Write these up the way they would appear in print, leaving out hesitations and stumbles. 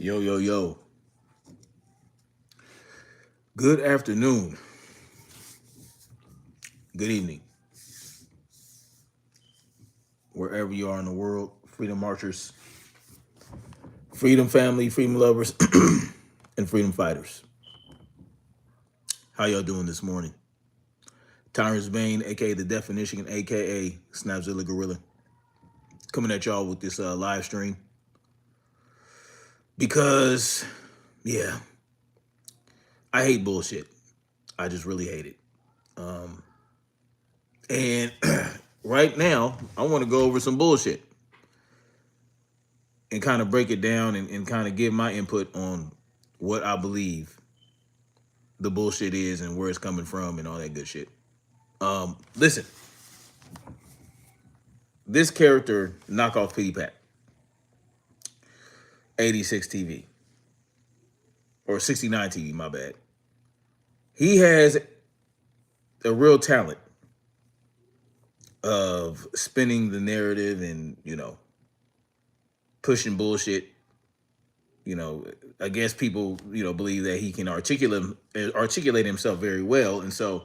Yo, yo, yo. Good afternoon. Good evening. Wherever you are in the world, freedom marchers, freedom family, freedom lovers, and freedom fighters. How y'all doing this morning? Tyrus Bane, aka The Definition, aka Snapzilla Gorilla, coming at y'all with this live stream. Because, yeah, I hate bullshit. I just really hate it. And right now, I want to go over some bullshit and kind of break it down and kind of give my input on what I believe the bullshit is and where it's coming from and all that good shit. Listen, this character, knockoff Pity Pat, 86 TV, or 69 TV, my bad. He has a real talent of spinning the narrative and, pushing bullshit. I guess people, believe that he can articulate himself very well. And so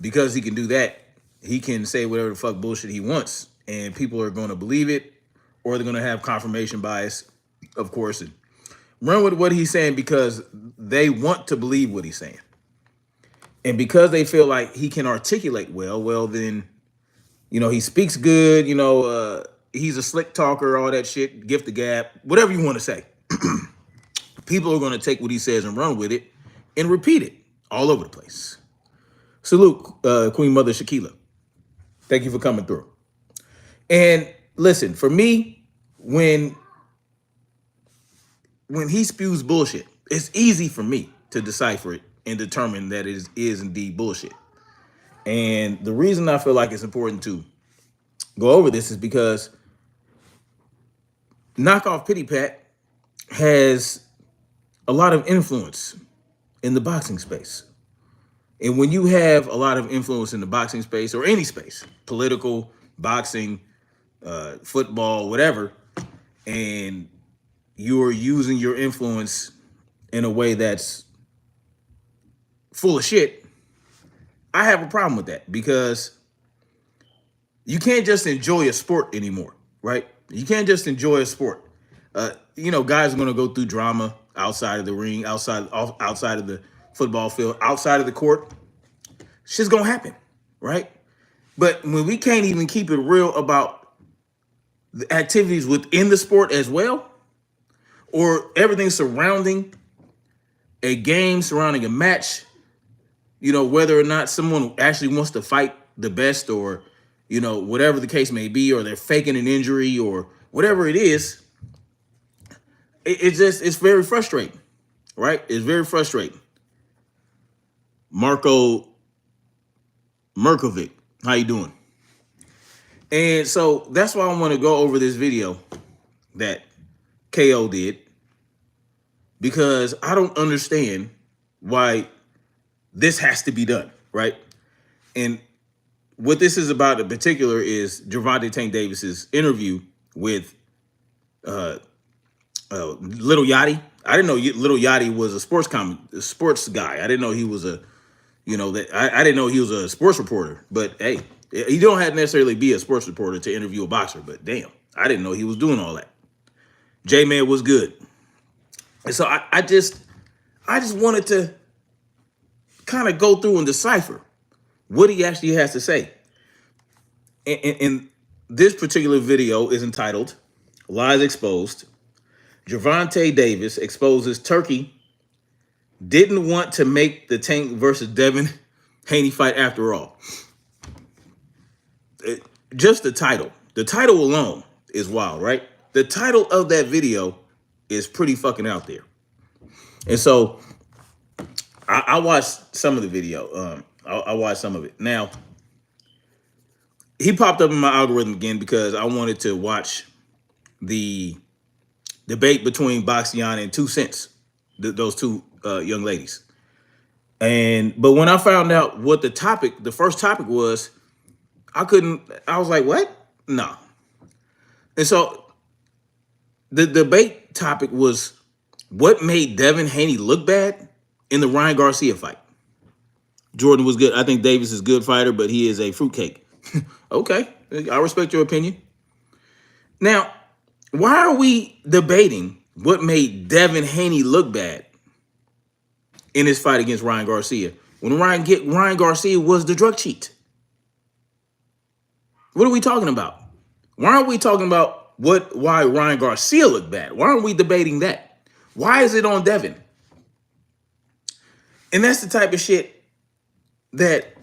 because he can do that, he can say whatever the fuck bullshit he wants. And people are going to believe it, or they're going to have confirmation bias, of course, and run with what he's saying because they want to believe what he's saying. And because they feel like he can articulate well, then, he speaks good, he's a slick talker, all that shit, gift the gab, whatever you want to say. People are going to take what he says and run with it and repeat it all over the place. Salute, Queen Mother Shakila. Thank you for coming through. And listen, for me, when he spews bullshit, it's easy for me to decipher it and determine that it is indeed bullshit. And the reason I feel like it's important to go over this is because knockoff Pity Pat has a lot of influence in the boxing space. And when you have a lot of influence in the boxing space or any space, political, boxing, football, whatever, and you're using your influence in a way that's full of shit, I have a problem with that because you can't just enjoy a sport anymore, right? You can't just enjoy a sport. Guys are going to go through drama outside of the ring, outside of the football field, outside of the court. Shit's going to happen, right? But when we can't even keep it real about the activities within the sport as well, or everything surrounding a game, surrounding a match, whether or not someone actually wants to fight the best or, whatever the case may be, or they're faking an injury or whatever it is, it's very frustrating, right? It's very frustrating. Marco Merkovic, how you doing? And so that's why I want to go over this video that KO did, because I don't understand why this has to be done, right? And what this is about in particular is Gervonte Tonka Davis's interview with Little Yachty. I didn't know Little Yachty was a sports guy. I didn't know he was I didn't know he was a sports reporter. But hey, you don't have to necessarily be a sports reporter to interview a boxer. But damn, I didn't know he was doing all that. J-Man was good. And so I just wanted to kind of go through and decipher what he actually has to say. And this particular video is entitled Lies Exposed. Gervonte Davis exposes Turkey didn't want to make the Tank versus Devin Haney fight after all. Just the title. The title alone is wild, right? The title of that video is pretty fucking out there. And so I watched some of the video. I watched some of it. Now, he popped up in my algorithm again because I wanted to watch the debate between Baxian and 2 Cents, those two young ladies. But when I found out what the first topic was, I was like, what? No. And so the debate topic was what made Devin Haney look bad in the Ryan Garcia fight? Jordan was good. I think Davis is a good fighter, but he is a fruitcake. Okay, I respect your opinion. Now, why are we debating what made Devin Haney look bad in his fight against Ryan Garcia when Ryan Garcia was the drug cheat? What are we talking about? Why aren't we talking about why Ryan Garcia looked bad? Why aren't we debating that? Why is it on Devin? And that's the type of shit that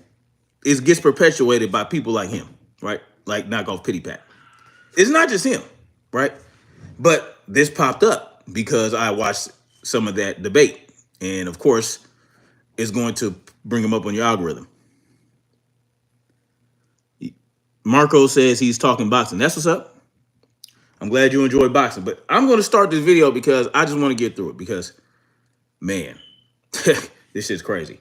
gets perpetuated by people like him, right? Like knockoff pity pat. It's not just him, right? But this popped up because I watched some of that debate. And of course, it's going to bring him up on your algorithm. Marco says he's talking boxing. That's what's up. I'm glad you enjoy boxing. But I'm going to start this video because I just want to get through it because, man, this shit's crazy.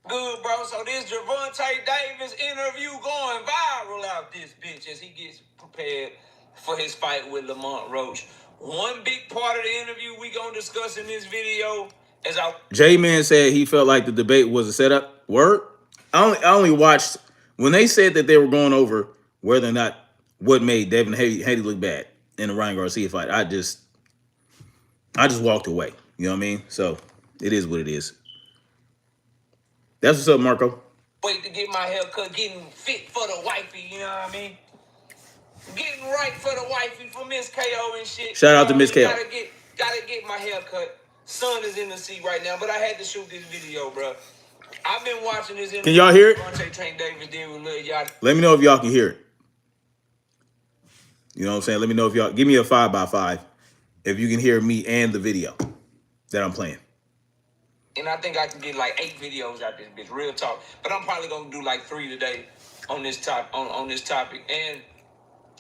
Good, bro. So this Gervonte Davis interview going viral out this bitch as he gets prepared for his fight with Lamont Roach. One big part of the interview we gonna discuss in this video is J-Man said he felt like the debate was a setup. Word? I only watched when they said that they were going over whether or not what made Devin Haney look bad in the Ryan Garcia fight. I just walked away. You know what I mean? So it is what it is. That's what's up, Marco. Wait to get my hair cut, getting fit for the wifey, you know what I mean? Getting right for the wifey for Miss KO and shit. Shout out to Miss KO. Gotta get my hair cut. Son is in the seat right now, but I had to shoot this video, bro. I've been watching this interview. Can y'all hear it? Davis did with Lil Yachty. Let me know if y'all can hear it. You know what I'm saying? Let me know if y'all give me a 5x5 if you can hear me and the video that I'm playing. And I think I can get like 8 videos out this bitch, real talk. But I'm probably gonna do like 3 today on this topic. And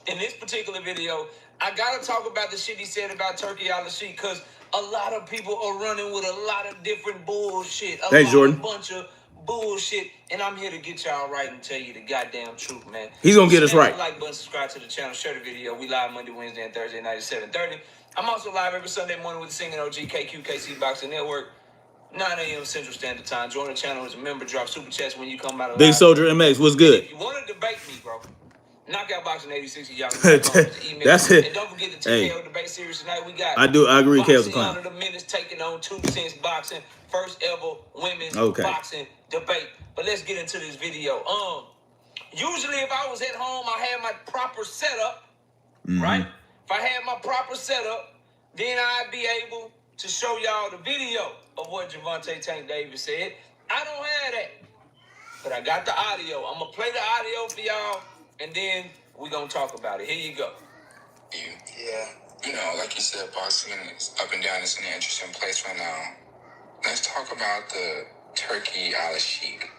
in this particular video, I gotta talk about the shit he said about Turkey Al-Sheikh, because a lot of people are running with a lot of different bullshit. Thanks, Jordan. A bunch of bullshit. And I'm here to get y'all right and tell you the goddamn truth, man. He's gonna get us right. Like button, subscribe to the channel, share the video. We live Monday, Wednesday, and Thursday night at 7:30. I'm also live every Sunday morning with the Singing OG KQKC Boxing Network. 9 a.m. Central Standard Time. Join the channel as a member. Drop super chats when you come out of Big Soldier MX, what's good? If you want to debate me, bro, Knockoutboxing86, y'all email. That's it. And don't forget the TKO debate series tonight. We got I agree with Kale's Boxing Under the Minutes taking on 2 Cents Boxing. First ever women's boxing debate. But let's get into this video. Usually if I was at home, I had my proper setup, right? If I had my proper setup, then I'd be able to show y'all the video of what Gervonte Tank Davis said. I don't have that, but I got the audio. I'm going to play the audio for y'all, and then we're going to talk about it. Here you go. Yeah. You know, like you said, boxing is up and down. It's in an interesting place right now. Let's talk about the Turkey Al-Sheikh.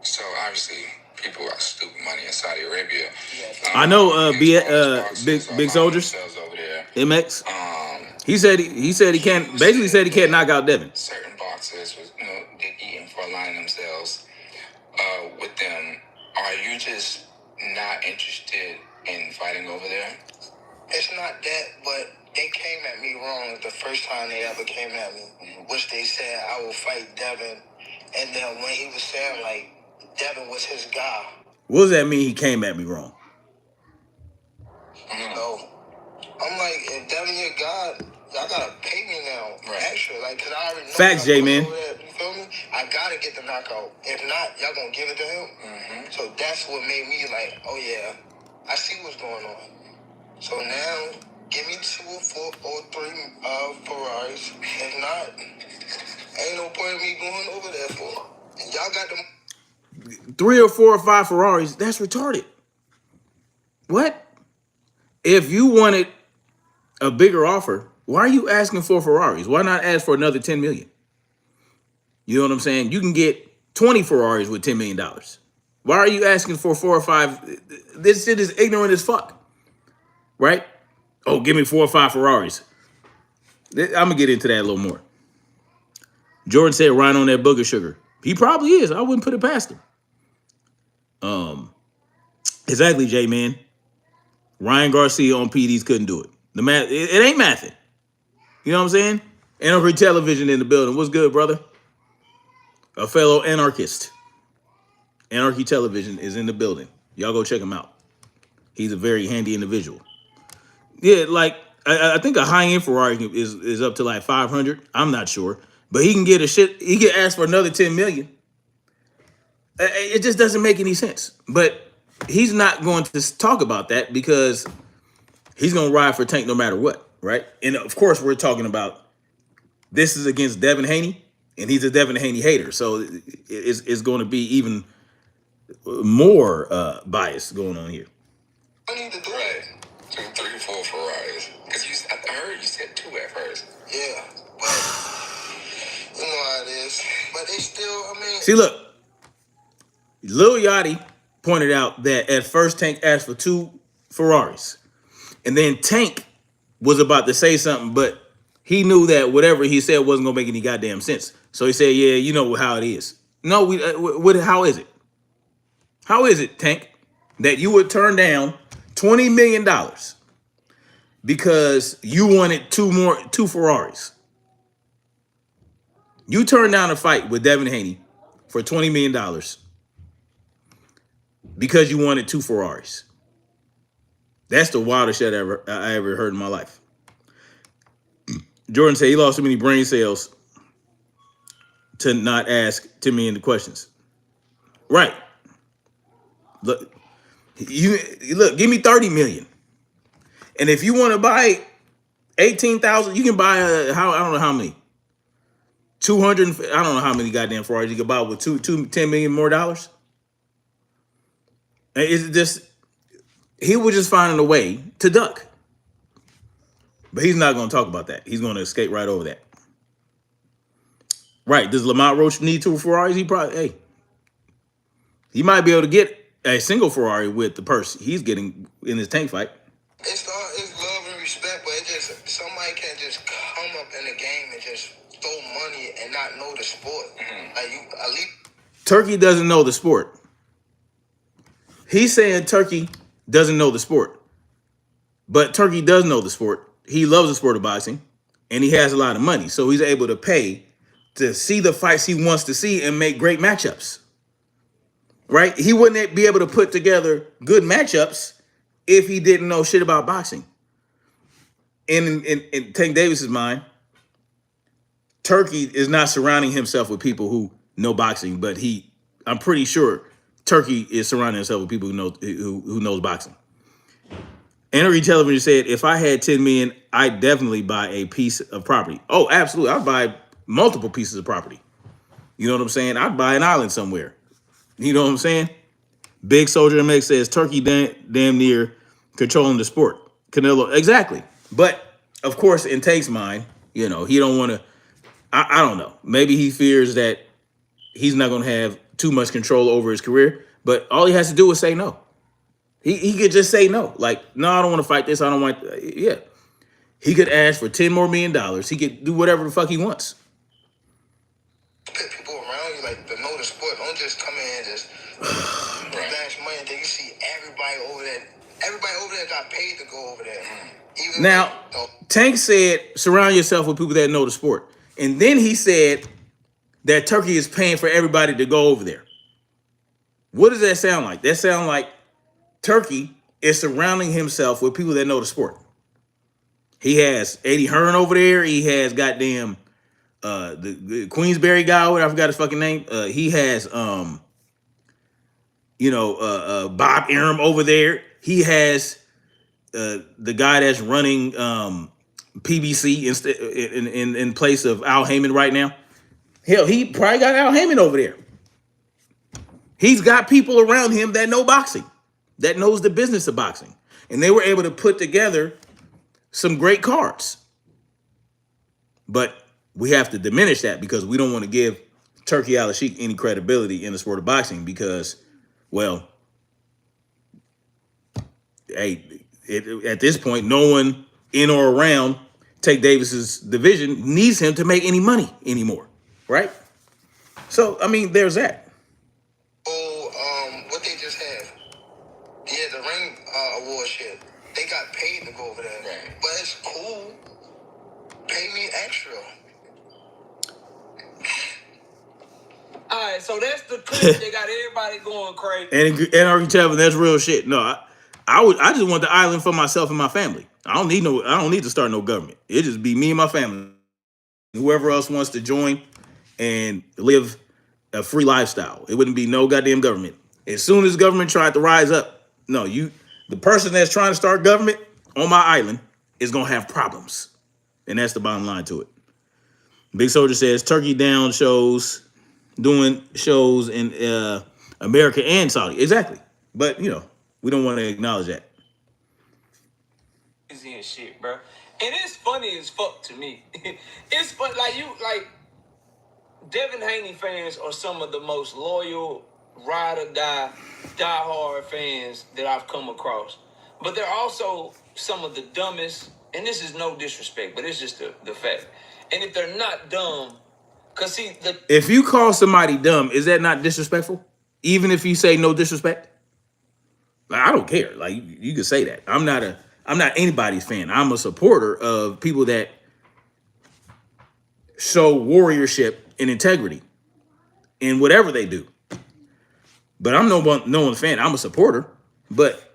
So obviously, people got stupid money in Saudi Arabia. I know. Big Soldiers. MX. He said he can't. Basically, said he can't knock out Devin. Certain boxers, they're eating for aligning themselves with them. Are you just not interested in fighting over there? It's not that, but they came at me wrong the first time they ever came at me, which they said I will fight Devin, and then when he was saying like Devin was his guy. What does that mean? He came at me wrong. You know, I'm like, if Devin your guy, y'all gotta pay me now, extra, like, cause I already know. Facts, J-Man. You feel me? I gotta get the knockout. If not, y'all gonna give it to him. So that's what made me like, oh yeah, I see what's going on. So now, give me 2 or 4 or 3 Ferraris. If not, ain't no point in me going over there for. And y'all got them. 3 or 4 or 5 Ferraris. That's retarded. What? If you wanted a bigger offer, why are you asking for Ferraris? Why not ask for another 10 million? You know what I'm saying? You can get 20 Ferraris with $10 million. Why are you asking for 4 or 5? This shit is ignorant as fuck. Right? Oh, give me 4 or 5 Ferraris. I'm going to get into that a little more. Jordan said Ryan on that booger sugar. He probably is. I wouldn't put it past him. Exactly, J-Man. Ryan Garcia on PDs couldn't do it. The math, it ain't mathing. You know what I'm saying? Anarchy Television in the building. What's good, brother? A fellow anarchist. Anarchy Television is in the building. Y'all go check him out. He's a very handy individual. Yeah, like I think a high-end Ferrari is up to like 500. I'm not sure, but he can get a shit. He can ask for another 10 million. It just doesn't make any sense. But he's not going to talk about that because he's going to ride for Tank no matter what, right? And of course, we're talking about this is against Devin Haney, and he's a Devin Haney hater, so it's going to be even more bias going on here. I need to do it. 2, 3, 4 Ferraris. Because I heard you said 2 at first. Yeah, but you know how it is. But they still, I mean. See, look, Lil Yachty pointed out that at first Tank asked for 2 Ferraris, and then Tank was about to say something, but he knew that whatever he said wasn't gonna make any goddamn sense. So he said, "Yeah, you know how it is." No, how is it? How is it, Tank, that you would turn down $20 million because you wanted 2 Ferraris? You turned down a fight with Devin Haney for $20 million because you wanted 2 Ferraris. That's the wildest shit I ever heard in my life. Jordan said he lost too many brain cells to not ask 10 million questions. Right. Look, give me 30 million. And if you want to buy 18,000, you can buy I don't know how many. 200, I don't know how many goddamn Ferraris you can buy with 10 million more dollars. It's just, he was just finding a way to duck. But he's not going to talk about that. He's going to escape right over that. Right. Does Lamont Roach need 2 Ferraris? He might be able to get a single Ferrari with the purse he's getting in his Tank fight. It's love and respect, but it just, somebody can't just come up in the game and just throw money and not know the sport. Like, you, at least. Turkey doesn't know the sport. He's saying Turkey doesn't know the sport. But Turkey does know the sport. He loves the sport of boxing, and he has a lot of money. So he's able to pay to see the fights he wants to see and make great matchups. Right? He wouldn't be able to put together good matchups if he didn't know shit about boxing. And in Tank Davis's mind, Turkey is not surrounding himself with people who know boxing, but I'm pretty sure Turkey is surrounding himself with people who knows boxing. Anarchy Television said, if I had 10 million, I'd definitely buy a piece of property. Oh, absolutely. I'd buy multiple pieces of property. You know what I'm saying? I'd buy an island somewhere. You know what I'm saying? Big Soldier MX says Turkey damn near controlling the sport. Canelo, exactly. But of course, in Tank's mind, he don't want to. I don't know. Maybe he fears that he's not going to have too much control over his career. But all he has to do is say no. He could just say no. Like, no, I don't want to fight this. I don't want. Yeah. He could ask for $10 more million. He could do whatever the fuck he wants. Put people around you like to know the sport. Don't just come in and just dash money. And then you see everybody over there. Everybody over there got paid to go over there. Even now, Tank said, surround yourself with people that know the sport. And then he said that Turkey is paying for everybody to go over there. What does that sound like? That sounds like Turkey is surrounding himself with people that know the sport. He has Eddie Hearn over there. He has goddamn the Queensberry guy, I forgot his fucking name. He has Bob Arum over there. He has the guy that's running PBC in place of Al Heyman right now. Hell, he probably got Al Heyman over there. He's got people around him that know boxing, that knows the business of boxing. And they were able to put together some great cards. But we have to diminish that because we don't want to give Turkey Al-Sheikh any credibility in the sport of boxing because, well, at this point, no one in or around Tank Davis's division needs him to make any money anymore, right? So, I mean, there's that. What they just had. Yeah, the ring award shit. They got paid to go over there. Right. But it's cool. pay me extra. All right, so that's the clip that got everybody going crazy. And Anarchy Tavern, that's real shit. No, I just want the island for myself and my family. I don't need to start no government. It just be me and my family. Whoever else wants to join and live a free lifestyle. It wouldn't be no goddamn government. As soon as government tried to rise up, the person that's trying to start government on my island is gonna have problems. And that's the bottom line to it. Big Soldier says Turkey Down doing shows in America and Saudi. Exactly. But we don't want to acknowledge that. Crazy and shit, bro. And it's funny as fuck to me. It's fun, like Devin Haney fans are some of the most loyal, ride or die, diehard fans that I've come across. But they're also some of the dumbest, and this is no disrespect, but it's just the fact. And if they're not dumb, because see, if you call somebody dumb, is that not disrespectful? Even if you say no disrespect? Like, I don't care. Like you can say that. I'm not anybody's fan. I'm a supporter of people that show warriorship and integrity in whatever they do. But I'm no one's fan. I'm a supporter. But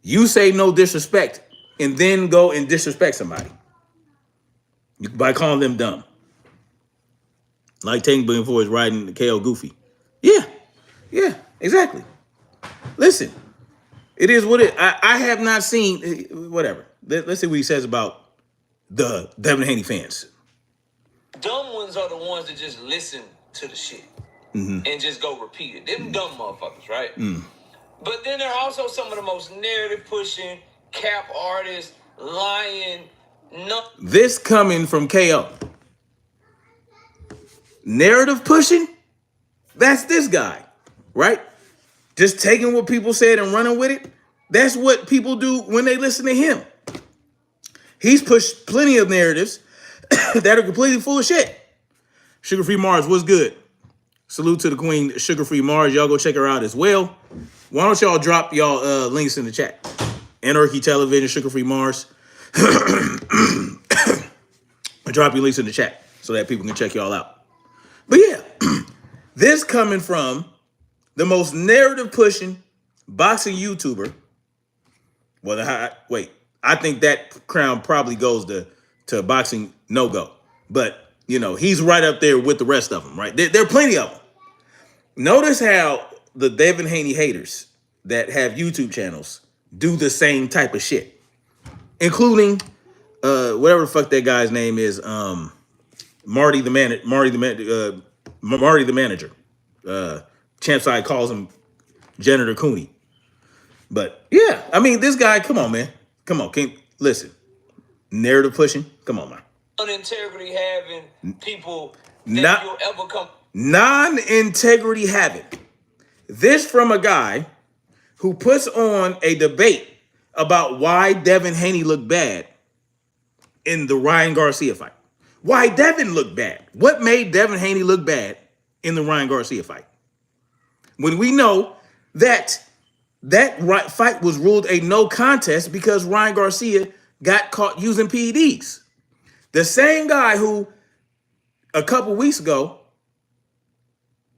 you say no disrespect and then go and disrespect somebody by calling them dumb. Like Tank Billion is riding the KO Goofy. Yeah, exactly. Listen, it is what it. I have not seen whatever. Let's see what he says about the Devin Haney fans. Dumb ones are the ones that just listen to the shit and just go repeat it. Them dumb motherfuckers, right? But then there are also some of the most narrative pushing, cap artists, lying. This coming from KO. Narrative pushing? That's this guy, right? Just taking what people said and running with it. That's what people do when they listen to him. He's pushed plenty of narratives that are completely full of shit. Sugar Free Mars, what's good? Salute to the queen, Sugar Free Mars. Y'all go check her out as well. Why don't y'all drop y'all links in the chat? Anarchy Television, Sugar Free Mars. Drop your links in the chat so that people can check y'all out. But yeah, this coming from the most narrative pushing boxing YouTuber. I think that crown probably goes to boxing no-go. But, he's right up there with the rest of them, right? There are plenty of them. Notice how the Devin Haney haters that have YouTube channels do the same type of shit, including whatever the fuck that guy's name is, Marty the manager. Champ side calls him Janitor Cooney. But yeah, I mean, this guy, come on, man. Come on, listen. Narrative pushing, come on, man. Non-integrity having people that you'll ever come. Non-integrity having. This from a guy who puts on a debate about why Devin Haney looked bad in the Ryan Garcia fight. Why Devin looked bad. What made Devin Haney look bad in the Ryan Garcia fight? When we know that fight was ruled a no contest because Ryan Garcia got caught using PEDs. The same guy who a couple weeks ago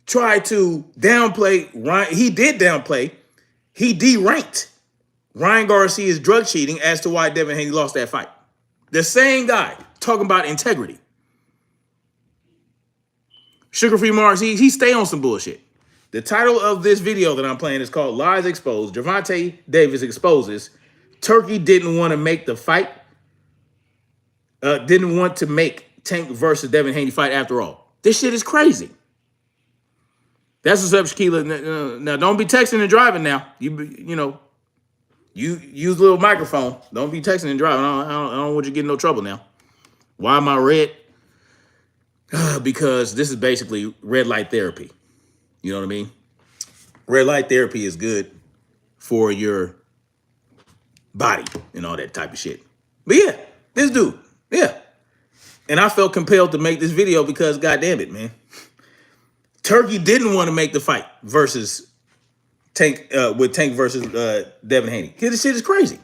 tried to downplay Ryan, he deranked Ryan Garcia's drug cheating as to why Devin Haney lost that fight. The same guy talking about integrity. Sugar Free Mars, he stay on some bullshit. The title of this video that I'm playing is called Lies Exposed. Gervonte Davis exposes Turkey didn't want to make the fight. Didn't want to make Tank versus Devin Haney fight after all. This shit is crazy. That's what's up, Shaquila. Now don't be texting and driving now. You use a little microphone. Don't be texting and driving. I don't want you to get in no trouble now. Why am I red? Because this is basically red light therapy. You know what I mean? Red light therapy is good for your body and all that type of shit. But yeah, this dude, yeah. And I felt compelled to make this video because, goddamn it, man. Turkey didn't want to make the fight versus Tank versus Devin Haney. This shit is crazy.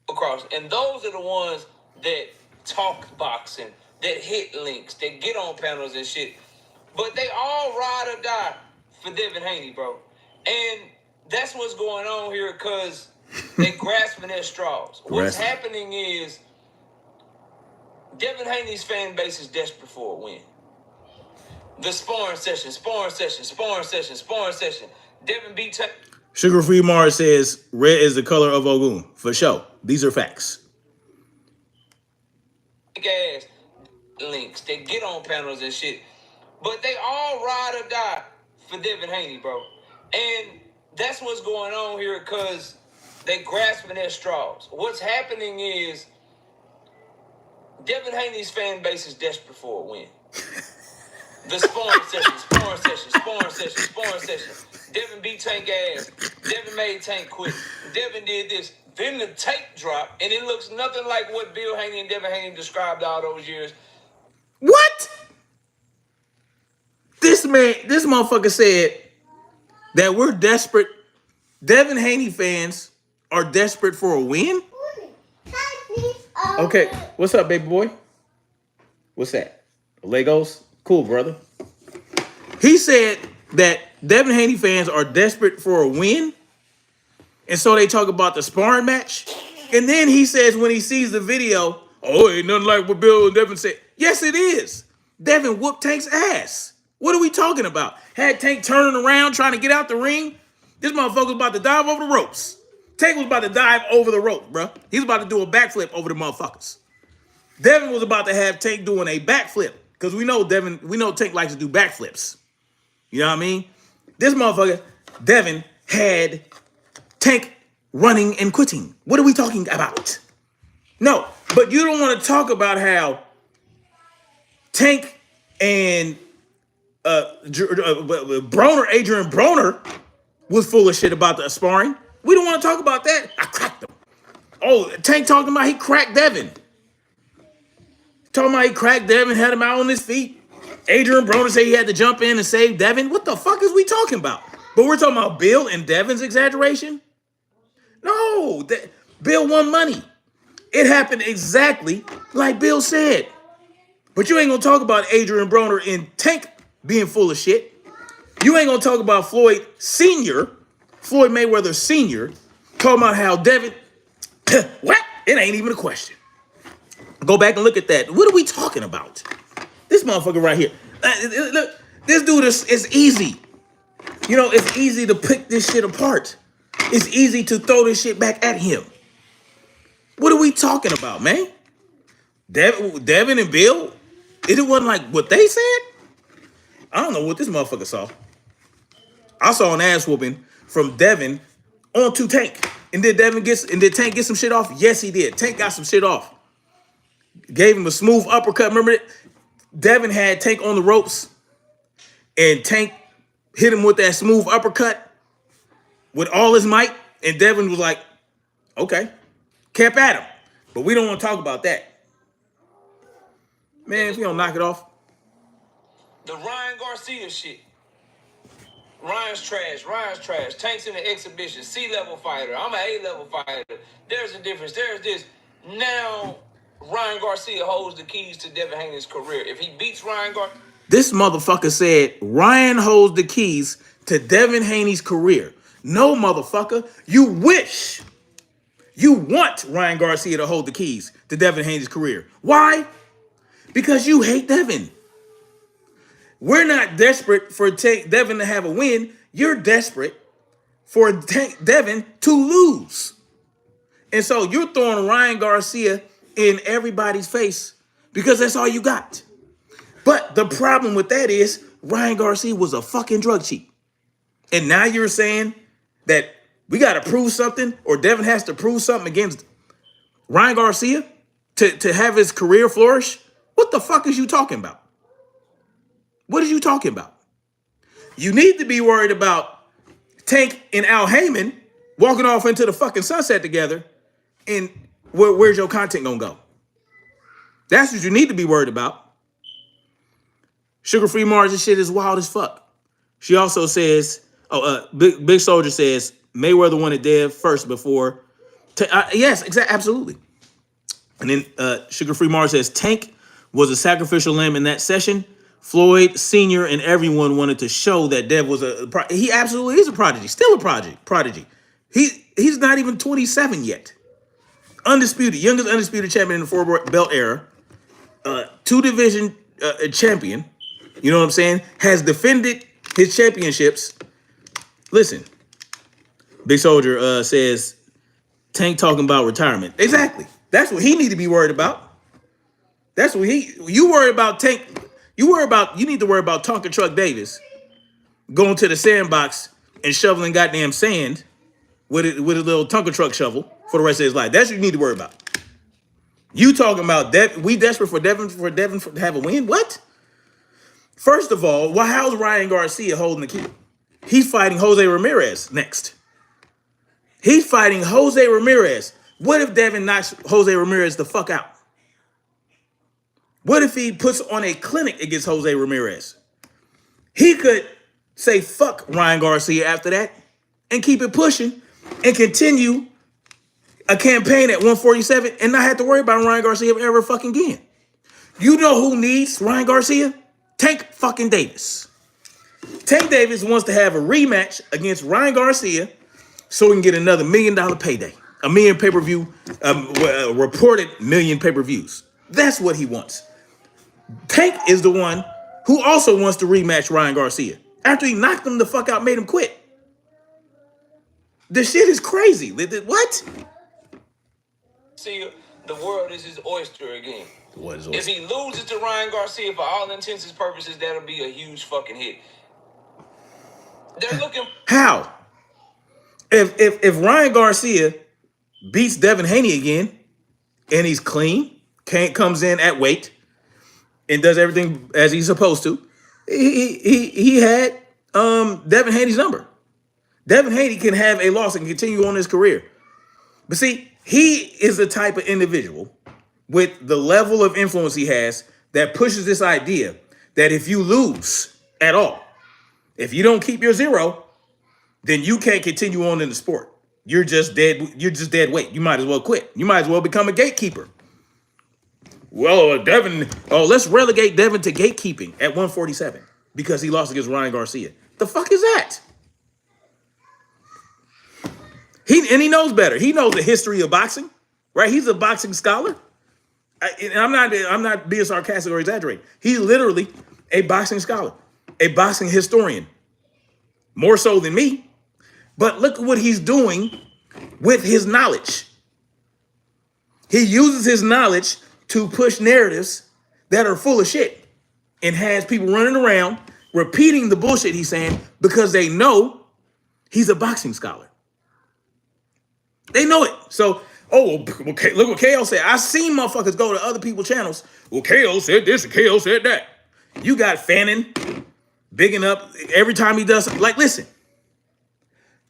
Across, and those are the ones that talk boxing, that hit links, that get on panels and shit. But they all ride or die for Devin Haney, bro. And that's what's going on here because they grasping their straws. What's happening is Devin Haney's fan base is desperate for a win. The sparring session. Devin beat Sugar Free Mars says red is the color of Ogun. For sure. These are facts. Ass links. They get on panels and shit. But they all ride or die for Devin Haney, bro. And that's what's going on here because they grasping their straws. What's happening is Devin Haney's fan base is desperate for a win. The sparring session. Devin beat Tank ass. Devin made Tank quit. Devin did this. Then the tape dropped, and it looks nothing like what Bill Haney and Devin Haney described all those years. What? This motherfucker said that we're desperate. Devin Haney fans are desperate for a win? Okay, what's up, baby boy? What's that? Legos? Cool, brother. He said that Devin Haney fans are desperate for a win, and so they talk about the sparring match. And then he says when he sees the video, oh, ain't nothing like what Bill and Devin said. Yes, it is. Devin whooped Tank's ass. What are we talking about? Had Tank turning around trying to get out the ring. This motherfucker was about to dive over the ropes. Tank was about to dive over the rope, bro. He was about to do a backflip over the motherfuckers. Devin was about to have Tank doing a backflip because we know Tank likes to do backflips. You know what I mean? This motherfucker, Devin, had Tank running and quitting. What are we talking about? No, but you don't want to talk about how Tank and Broner, Adrian Broner, was full of shit about the sparring. We don't want to talk about that. I cracked him. Oh, Tank talking about he cracked Devin. Talking about he cracked Devin, had him out on his feet. Adrian Broner said he had to jump in and save Devin. What the fuck is we talking about? But we're talking about Bill and Devin's exaggeration? No, Bill won money. It happened exactly like Bill said. But you ain't gonna talk about Adrian Broner and Tank being full of shit. You ain't gonna talk about Floyd Mayweather Sr., talking about how Devin, what? It ain't even a question. Go back and look at that. What are we talking about? This motherfucker right here. Look, this dude is easy. You know, it's easy to pick this shit apart. It's easy to throw this shit back at him. What are we talking about, man? Devin and Bill? It wasn't like what they said? I don't know what this motherfucker saw. I saw an ass whooping from Devin onto Tank. And did Tank get some shit off? Yes, he did. Tank got some shit off. Gave him a smooth uppercut. Remember it? Devin had Tank on the ropes. And Tank hit him with that smooth uppercut with all his might. And Devin was like, okay. Kept at him. But we don't want to talk about that. Man, if we don't knock it off. The Ryan Garcia shit. Ryan's trash. Tank's in the exhibition. C-level fighter. I'm an A-level fighter. There's a difference. There's this. Now, Ryan Garcia holds the keys to Devin Haney's career. If he beats Ryan Garcia... This motherfucker said Ryan holds the keys to Devin Haney's career. No, motherfucker. You wish. You want Ryan Garcia to hold the keys to Devin Haney's career. Why? Because you hate Devin. We're not desperate for Devin to have a win. You're desperate for Devin to lose. And so you're throwing Ryan Garcia in everybody's face because that's all you got. But the problem with that is Ryan Garcia was a fucking drug cheat. And now you're saying that we got to prove something, or Devin has to prove something against Ryan Garcia to have his career flourish? What the fuck is you talking about? What are you talking about? You need to be worried about Tank and Al Heyman walking off into the fucking sunset together, and where's your content gonna go? That's what you need to be worried about. Sugar Free Margin shit is wild as fuck. She also says, Big Soldier says Mayweather wanted Dev first before. Yes, exactly, absolutely. And then Sugar Free Mars says Tank was a sacrificial lamb in that session. Floyd Sr. and everyone wanted to show that Dev was he absolutely is a prodigy, still a prodigy. He's not even 27 yet. Undisputed, youngest undisputed champion in the four belt era. 2-division champion. You know what I'm saying? Has defended his championships. Listen, Big Soldier says Tank talking about retirement. Exactly. That's what he need to be worried about. That's what you worry about Tank. You need to worry about Tonka Truck Davis going to the sandbox and shoveling goddamn sand with a little Tonka truck shovel for the rest of his life. That's what you need to worry about. You talking about we desperate for Devin to have a win? What? First of all, how's Ryan Garcia holding the key? He's fighting Jose Ramirez next. He's fighting Jose Ramirez. What if Devin knocks Jose Ramirez the fuck out? What if he puts on a clinic against Jose Ramirez? He could say fuck Ryan Garcia after that and keep it pushing and continue a campaign at 147 and not have to worry about Ryan Garcia ever fucking again. You know who needs Ryan Garcia? Tank fucking Davis. Tank Davis wants to have a rematch against Ryan Garcia so he can get another $1 million payday. A million pay-per-view, reported million pay-per-views. That's what he wants. Tank is the one who also wants to rematch Ryan Garcia after he knocked him the fuck out, made him quit. This shit is crazy. What? See, the world is his oyster again. What is oyster? If he loses to Ryan Garcia, for all intents and purposes, that'll be a huge fucking hit. They're looking. How? If Ryan Garcia beats Devin Haney again and he's clean, comes in at weight and does everything as he's supposed to, he had Devin Haney's number. Devin Haney can have a loss and continue on his career. But see, he is the type of individual with the level of influence he has that pushes this idea that if you lose at all, if you don't keep your zero, then you can't continue on in the sport. You're just dead. You're just dead weight. You might as well quit. You might as well become a gatekeeper. Well, let's relegate Devin to gatekeeping at 147 because he lost against Ryan Garcia. The fuck is that? He knows better. He knows the history of boxing, right? He's a boxing scholar. I'm not being sarcastic or exaggerating. He's literally a boxing scholar, a boxing historian, more so than me. But look at what he's doing with his knowledge. He uses his knowledge to push narratives that are full of shit and has people running around repeating the bullshit he's saying because they know he's a boxing scholar. They know it. So, okay, look what KO said. I seen motherfuckers go to other people's channels. Well, KO said this and KO said that. You got Fannin bigging up every time he does something. Like, listen,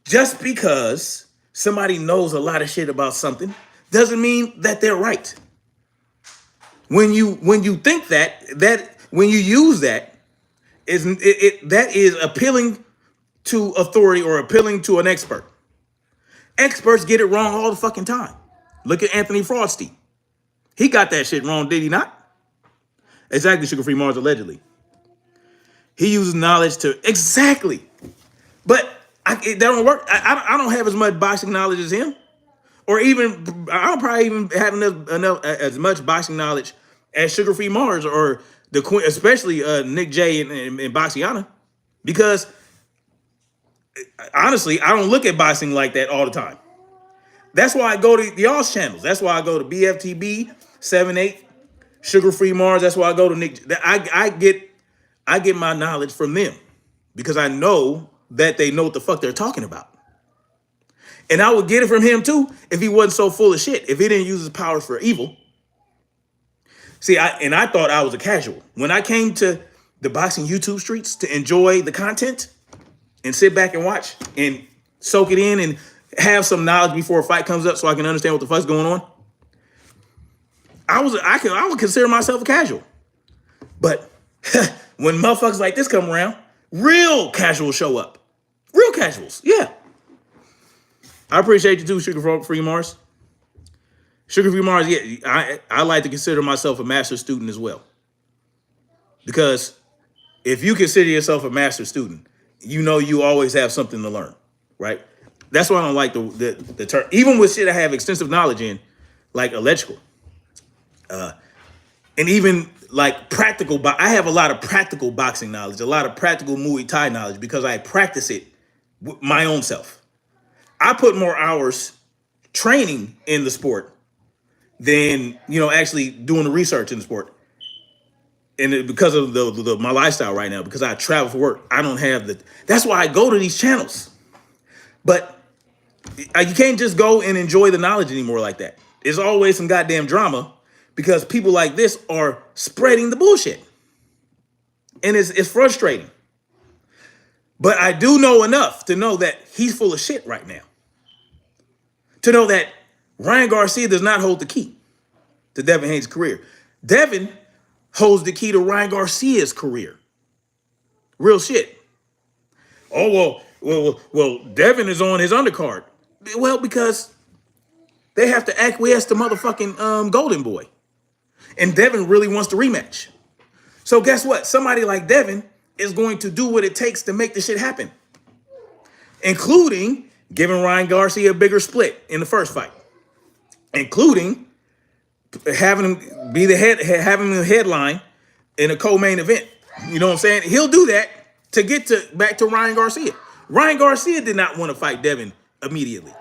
just because somebody knows a lot of shit about something doesn't mean that they're right. When you think that when you use that, that is appealing to authority or appealing to an expert. Experts get it wrong all the fucking time. Look at Anthony Frosty. He got that shit wrong, did he not? Exactly, Sugar Free Mars, allegedly. He uses knowledge to... Exactly. But that don't work. I don't have as much boxing knowledge as him. Or even... I don't probably even have enough as much boxing knowledge as Sugar Free Mars or the Queen, especially Nick J and Boxiana. Because... honestly, I don't look at boxing like that all the time. That's why I go to y'all's channels. That's why I go to BFTB, 7-8, Sugar Free Mars. That's why I go to Nick. I get my knowledge from them because I know that they know what the fuck they're talking about. And I would get it from him too if he wasn't so full of shit, if he didn't use his powers for evil. See, I thought I was a casual. When I came to the boxing YouTube streets to enjoy the content and sit back and watch and soak it in and have some knowledge before a fight comes up so I can understand what the fuck's going on, I would consider myself a casual. But when motherfuckers like this come around, real casuals show up. Real casuals, yeah. I appreciate you too, Sugar Free Mars. Sugar Free Mars, yeah, I like to consider myself a master student as well. Because if you consider yourself a master student, you know you always have something to learn, right? That's why I don't like the term. Even with shit I have extensive knowledge in, like electrical, and even like practical. But I have a lot of practical boxing knowledge, a lot of practical Muay Thai knowledge because I practice it with my own self. I put more hours training in the sport than actually doing the research in the sport. And because of my lifestyle right now, because I travel for work, I don't have the. That's why I go to these channels. But you can't just go and enjoy the knowledge anymore like that. There's always some goddamn drama because people like this are spreading the bullshit, and it's frustrating. But I do know enough to know that he's full of shit right now. To know that Ryan Garcia does not hold the key to Devin Haney's career. Devin holds the key to Ryan Garcia's career. Real shit. Oh, well, Devin is on his undercard. Well, because they have to acquiesce to motherfucking Golden Boy. And Devin really wants the rematch. So guess what? Somebody like Devin is going to do what it takes to make this shit happen. Including giving Ryan Garcia a bigger split in the first fight. Including having him be having the headline in a co-main event. You know what I'm saying? He'll do that to get back to Ryan Garcia. Ryan Garcia did not want to fight Devin immediately.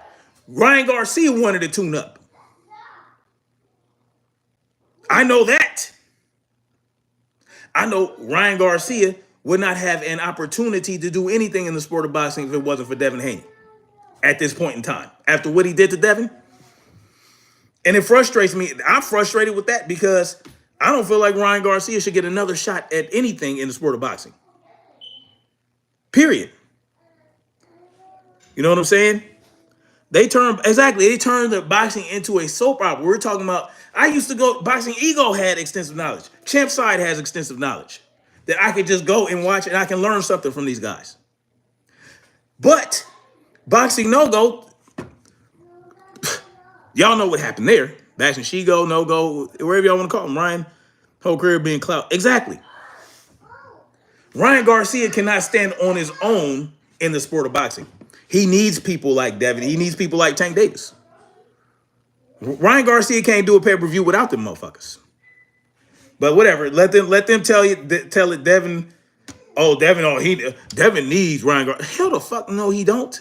Ryan Garcia wanted to tune up. I know that. I know Ryan Garcia would not have an opportunity to do anything in the sport of boxing if it wasn't for Devin Haney at this point in time. After what he did to Devin. And it frustrates me. I'm frustrated with that because I don't feel like Ryan Garcia should get another shot at anything in the sport of boxing. Period. You know what I'm saying? They turned the boxing into a soap opera. We're talking about, I used to go, Boxing Ego had extensive knowledge. Champ Side has extensive knowledge that I could just go and watch and I can learn something from these guys. But Boxing No Go, y'all know what happened there. Boxing She Go, No Go, wherever y'all want to call him. Ryan, whole career being clout. Exactly. Ryan Garcia cannot stand on his own in the sport of boxing. He needs people like Devin. He needs people like Tank Davis. Ryan Garcia can't do a pay-per-view without them motherfuckers. But whatever. Let them tell it, Devin. Oh, Devin needs Ryan Garcia. Hell the fuck no, he don't.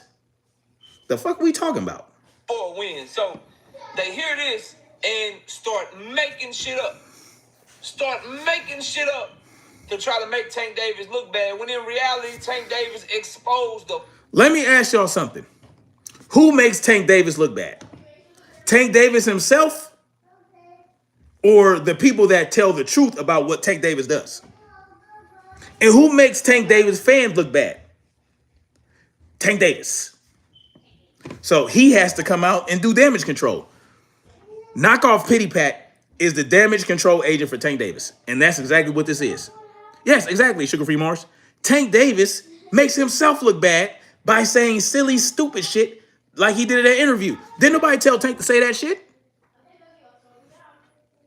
The fuck we talking about? For a win. So they hear this and start making shit up. To try to make Tank Davis look bad, when in reality, Tank Davis exposed the... Let me ask y'all something. Who makes Tank Davis look bad? Tank Davis himself or the people that tell the truth about what Tank Davis does? And who makes Tank Davis fans look bad? Tank Davis. So he has to come out and do damage control. Knockoff Pity Pat is the damage control agent for Tank Davis. And that's exactly what this is. Yes, exactly, Sugar Free Mars. Tank Davis makes himself look bad by saying silly, stupid shit like he did in that interview. Didn't nobody tell Tank to say that shit?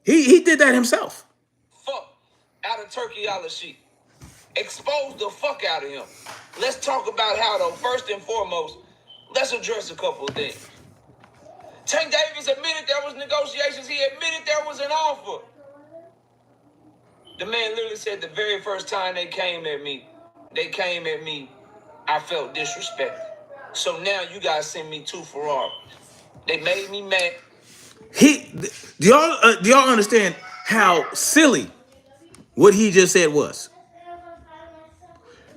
He did that himself. Fuck out of Turkey Al-Sheikh. Expose the fuck out of him. Let's talk about how, though, first and foremost, let's address a couple of things. Tank Davis admitted there was negotiations. He admitted there was an offer. The man literally said the very first time they came at me, I felt disrespected. So now you guys send me 2 Ferraris. They made me mad. Do y'all understand how silly what he just said was?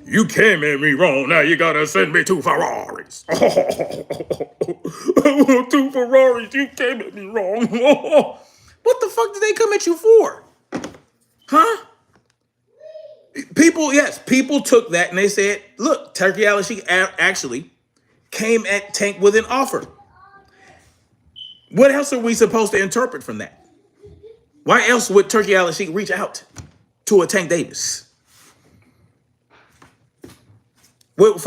You came at me wrong. Now you gotta send me 2 Ferraris. I want 2 Ferraris. You came at me wrong. What the fuck did they come at you for? Huh? People took that and they said, look, Turkey Al-Sheikh actually came at Tank with an offer. What else are we supposed to interpret from that? Why else would Turkey Al-Sheikh reach out to a Tank Davis? What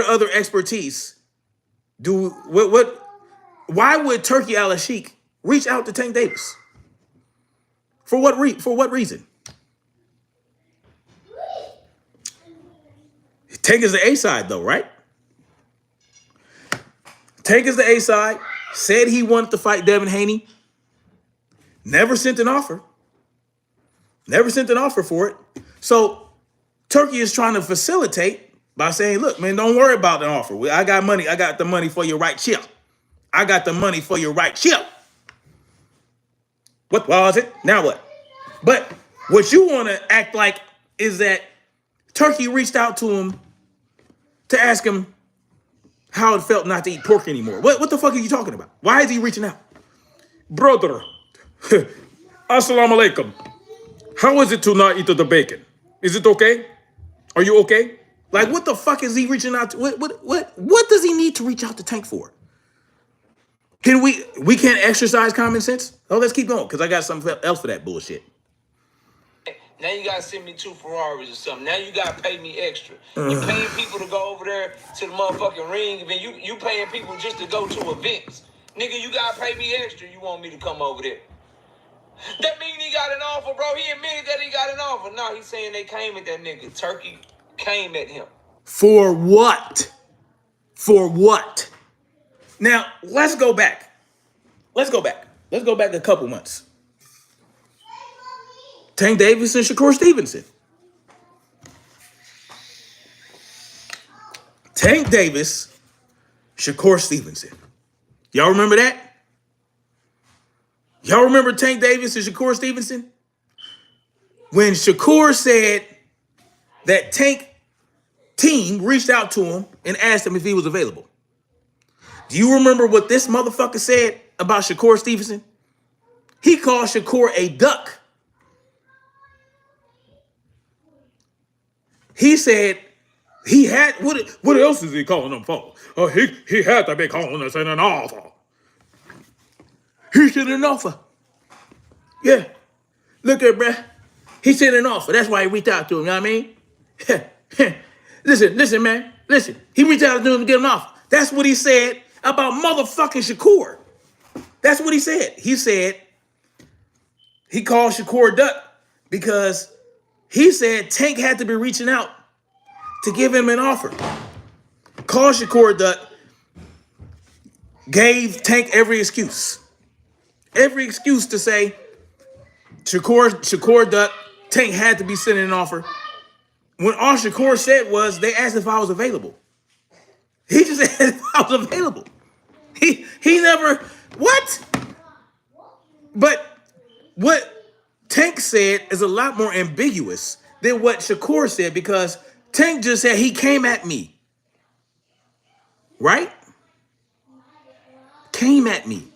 other expertise why would Turkey Al-Sheikh reach out to Tank Davis? For what reason? Tank is the A side though, right? Tank is the A side. Said he wanted to fight Devin Haney. Never sent an offer. Never sent an offer for it. So Turkey is trying to facilitate by saying, look, man, don't worry about the offer. I got money. I got the money for your right chip. I got the money for your right chip. What was it? Now what? But what you want to act like is that Turkey reached out to him to ask him how it felt not to eat pork anymore. What the fuck are you talking about? Why is he reaching out? Brother, assalamu alaikum. How is it to not eat the bacon? Is it okay? Are you okay? Like, what the fuck is he reaching out to? What does he need to reach out to Tank for? Can we can't exercise common sense? Oh, let's keep going, because I got something else for that bullshit. Now you gotta send me 2 Ferraris or something. Now you gotta pay me extra. You paying people to go over there to the motherfucking ring, and then you paying people just to go to events. Nigga, you gotta pay me extra. You want me to come over there? That mean he got an offer, bro. He admitted that he got an offer. No, he's saying they came at that nigga. Turkey came at him. For what? For what? Now, let's go back. Let's go back a couple months. Tank Davis and Shakur Stevenson. Tank Davis, Shakur Stevenson. Y'all remember that? Y'all remember Tank Davis and Shakur Stevenson? When Shakur said that Tank team reached out to him and asked him if he was available. Do you remember what this motherfucker said about Shakur Stevenson? He called Shakur a duck. He said he had, what else is he calling them for? He had to be calling us in an offer. He sent an offer. Yeah. Look at bruh. He sent an offer. That's why he reached out to him, you know what I mean? Listen, man. Listen. He reached out to him to get an offer. That's what he said about motherfucking Shakur. That's what he said. He said he called Shakur a duck because he said Tank had to be reaching out to give him an offer. Called Shakur a duck. Gave Tank every excuse. Every excuse to say Shakur duck, Tank had to be sending an offer. When all Shakur said was, they asked if I was available. He just said if I was available. He never, what? But what Tank said is a lot more ambiguous than what Shakur said, because Tank just said he came at me. Right? Came at me.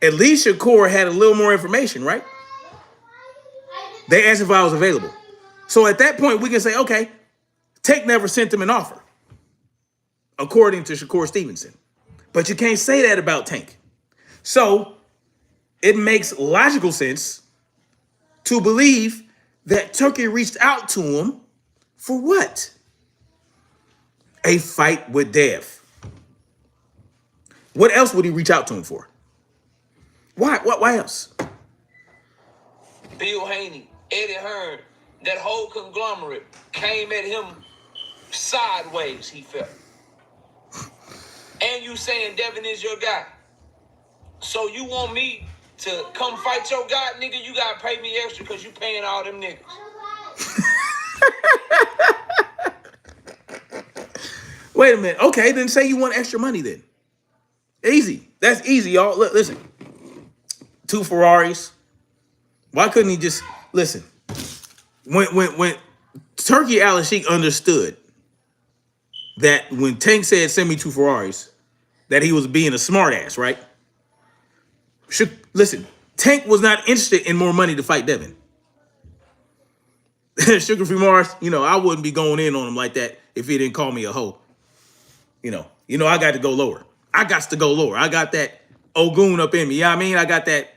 At least Shakur had a little more information, right? They asked if I was available. So at that point, we can say, okay, Tank never sent him an offer, according to Shakur Stevenson. But you can't say that about Tank. So it makes logical sense to believe that Turkey reached out to him for what? A fight with Dev. What else would he reach out to him for? Why else? Bill Haney, Eddie Hearn, that whole conglomerate came at him sideways, he felt. And you saying Devin is your guy. So you want me to come fight your guy, nigga? You gotta pay me extra because you paying all them niggas. Wait a minute. Okay, then say you want extra money then. Easy. That's easy, y'all. Look, listen. 2 Ferraris. Why couldn't he just listen? When Turkey Al-Sheikh understood that when Tank said send me 2 Ferraris, that he was being a smartass, right? Listen, Tank was not interested in more money to fight Devin. Sugar Free Mars, I wouldn't be going in on him like that if he didn't call me a hoe. I got to go lower. I got to go lower. I got that Ogun up in me. You know what I mean? I got that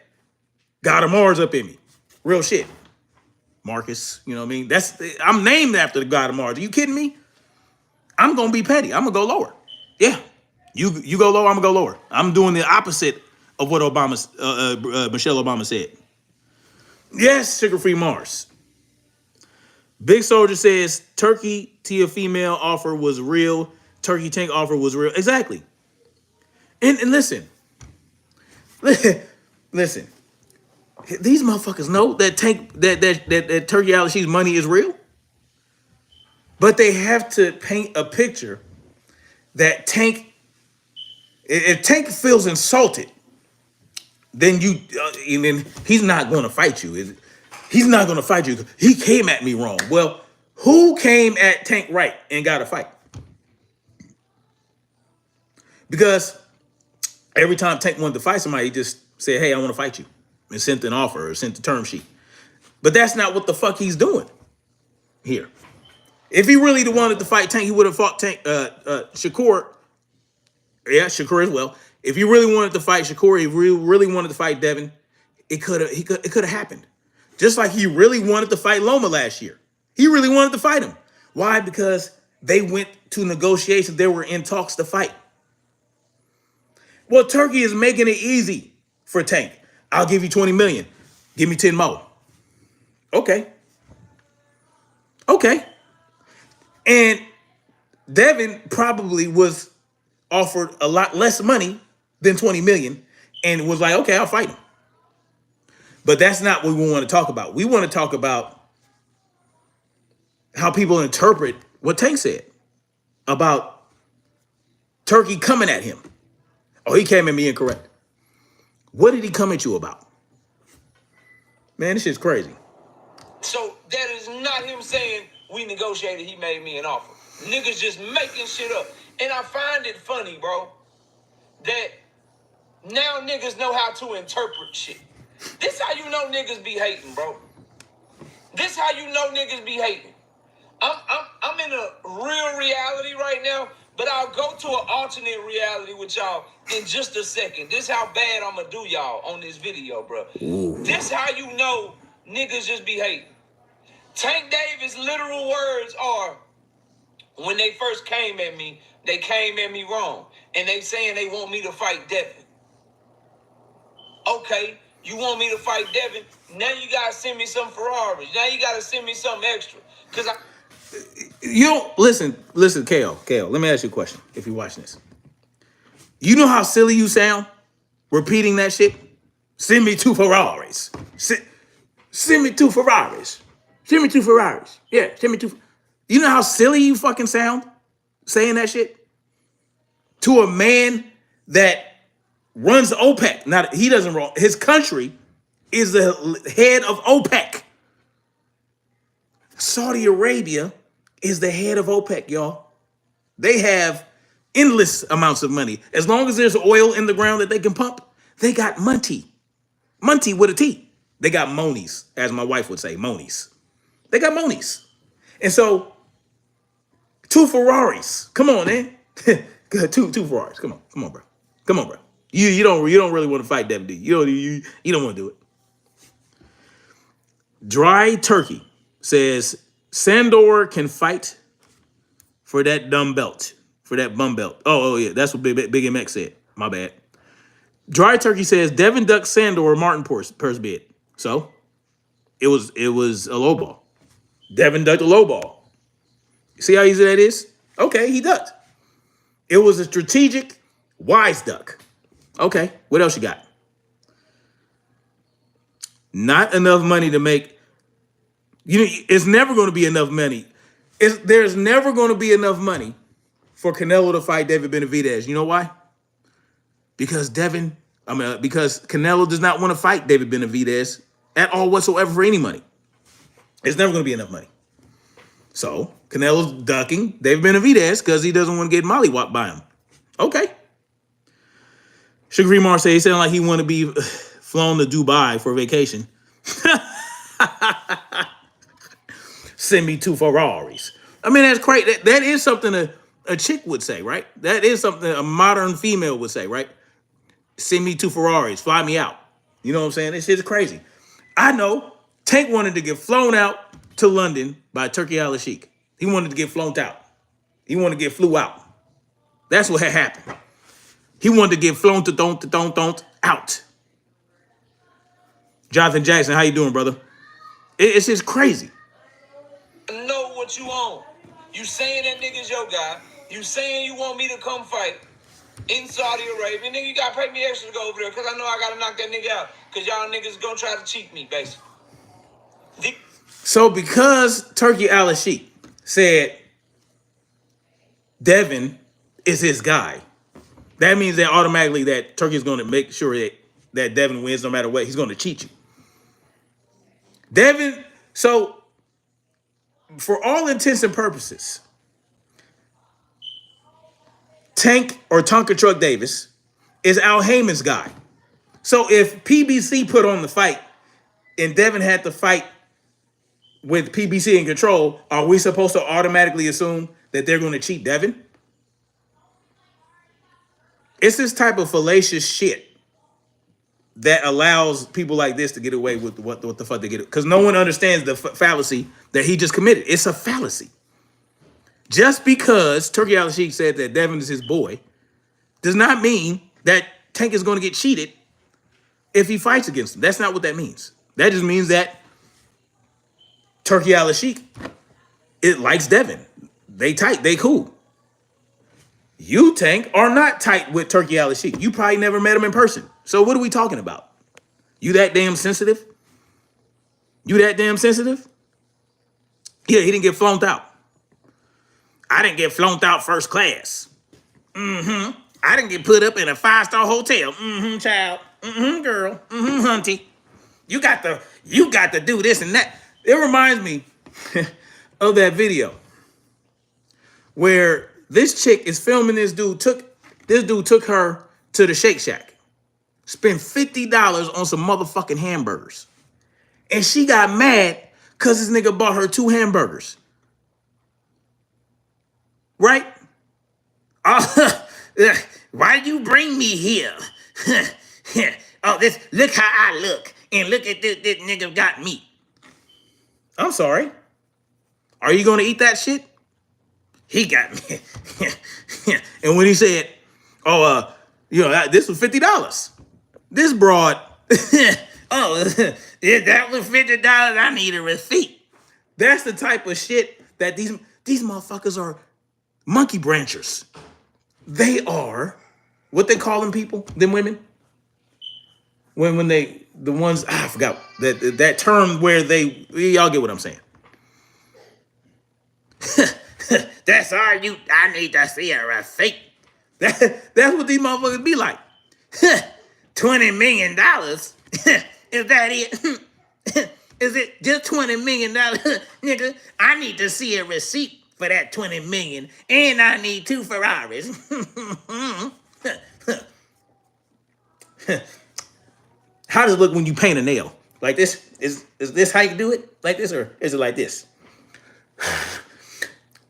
God of Mars up in me. Real shit. Marcus, you know what I mean? I'm named after the God of Mars. Are you kidding me? I'm going to be petty. I'm going to go lower. Yeah. You go lower, I'm going to go lower. I'm doing the opposite of what Michelle Obama said. Yes, sugar-free Mars. Big Soldier says Turkey Tia female offer was real. Turkey Tank offer was real. Exactly. And listen. Listen. These motherfuckers know that that Turkey Al Rasheed's money is real. But they have to paint a picture that Tank, if Tank feels insulted, then then he's not going to fight you. He's not going to fight you. He came at me wrong. Well, who came at Tank right and got a fight? Because every time Tank wanted to fight somebody, he just said, hey, I want to fight you. And sent an offer or sent the term sheet. But that's not what the fuck he's doing here. If he really wanted to fight Tank, he would have fought Shakur. Yeah, Shakur as well. If he really wanted to fight Shakur, he really wanted to fight Devin, it could have happened. Just like he really wanted to fight Loma last year. He really wanted to fight him. Why? Because they went to negotiations. They were in talks to fight. Well, Turkey is making it easy for Tank. I'll give you 20 million. Give me 10 more. Okay. And Devin probably was offered a lot less money than 20 million and was like, okay, I'll fight him. But that's not what we want to talk about. We want to talk about how people interpret what Tank said about Turkey coming at him. Oh, he came at me incorrect. What did he come at you about? Man, this shit's crazy. So that is not him saying we negotiated, he made me an offer. Niggas just making shit up. And I find it funny, bro, that now niggas know how to interpret shit. This how you know niggas be hating, bro. This how you know niggas be hating. I'm in a real reality right now, but I'll go to an alternate reality with y'all in just a second. This how bad I'm gonna do y'all on this video, bro. Ooh. This how you know niggas just be hating. Tank Davis' literal words are, when they first came at me, they came at me wrong. And they saying they want me to fight Devin. Okay, you want me to fight Devin? Now you gotta send me some Ferraris. Now you gotta send me something extra. Cause you don't listen, KO, let me ask you a question if you're watching this. You know how silly you sound repeating that shit? Send me 2 Ferraris. Send me 2 Ferraris. Send me 2 Ferraris. Yeah, send me 2. You know how silly you fucking sound saying that shit? To a man that runs OPEC. Not he doesn't run. His country is the head of OPEC. Saudi Arabia is the head of OPEC, y'all. They have endless amounts of money. As long as there's oil in the ground that they can pump, they got money. Money with a T. They got monies, as my wife would say, monies. They got monies. And so, 2 Ferraris. Come on, man. two Ferraris. Come on, bro. Come on, bro. You don't really want to fight Devin, do you? You don't want to do it. Dry Turkey says Sandor can fight for that dumb belt, for that bum belt. Oh yeah, that's what Big MX said. My bad. Dry Turkey says Devin ducked Sandor Martin purse bid. So it was a low ball. Devin ducked a low ball. See how easy that is? Okay, he ducked. It was a strategic, wise duck. Okay, what else you got? Not enough money to make. It's never going to be enough money. There's never going to be enough money for Canelo to fight David Benavidez. You know why? Because Canelo does not want to fight David Benavidez at all whatsoever for any money. It's never going to be enough money. So Canelo's ducking David Benavidez because he doesn't want to get mollywopped by him. Okay. Sugar Marseille sounded like he wanted to be flown to Dubai for vacation. Send me 2 Ferraris. I mean, that's crazy. That is something a chick would say, right? That is something a modern female would say, right? Send me 2 Ferraris. Fly me out. You know what I'm saying? This shit is crazy. I know Tank wanted to get flown out to London by Turkey Al Rasheed. He wanted to get flown out. He wanted to get flew out. That's what had happened. He wanted to get flown to don't out. Jonathan Jackson, how you doing, brother? It's just crazy. Know what you own. You saying that nigga's your guy. You saying you want me to come fight in Saudi Arabia. Nigga, you gotta pay me extra to go over there because I know I gotta knock that nigga out. Because y'all niggas gonna try to cheat me, basically. So because Turkey Al-Sheikh said Devin is his guy, that means that automatically that Turkey is going to make sure that Devin wins no matter what. He's going to cheat you. Devin, so for all intents and purposes, Tank or Tonka Truck Davis is Al Heyman's guy. So if PBC put on the fight and Devin had to fight with PBC in control, are we supposed to automatically assume that they're going to cheat Devin? It's this type of fallacious shit that allows people like this to get away with what the fuck they get. Because no one understands the fallacy that he just committed. It's a fallacy. Just because Turkey Al-Sheikh said that Devin is his boy does not mean that Tank is going to get cheated if he fights against him. That's not what that means. That just means that Turkey Al-Sheikh, it likes Devin. They tight. They cool. You, Tank, are not tight with Turkey Al-Sheikh. You probably never met him in person. So what are we talking about? You that damn sensitive? You that damn sensitive? Yeah, he didn't get flown out. I didn't get flown out first class. I didn't get put up in a 5-star hotel. Child. Girl. Hunty. You got to do this and that. It reminds me of that video where this chick is filming this dude took her to the Shake Shack. Spent $50 on some motherfucking hamburgers. And she got mad because this nigga bought her 2 hamburgers. Right? Why you bring me here? Look how I look. And look at this nigga got meat. I'm sorry. Are you going to eat that shit? He got me. And when he said, this was $50. This broad, that was $50. I need a receipt. That's the type of shit that these motherfuckers are monkey branchers. They are, what they call them people, them women? When they, the ones, I forgot, that term where y'all get what I'm saying. That's all I need to see a receipt. That's what these motherfuckers be like. $20 million? Is that it? Is it just $20 million? Nigga, I need to see a receipt for that $20 million. And I need 2 Ferraris. How does it look when you paint a nail? Like this? Is this how you do it? Like this, or is it like this?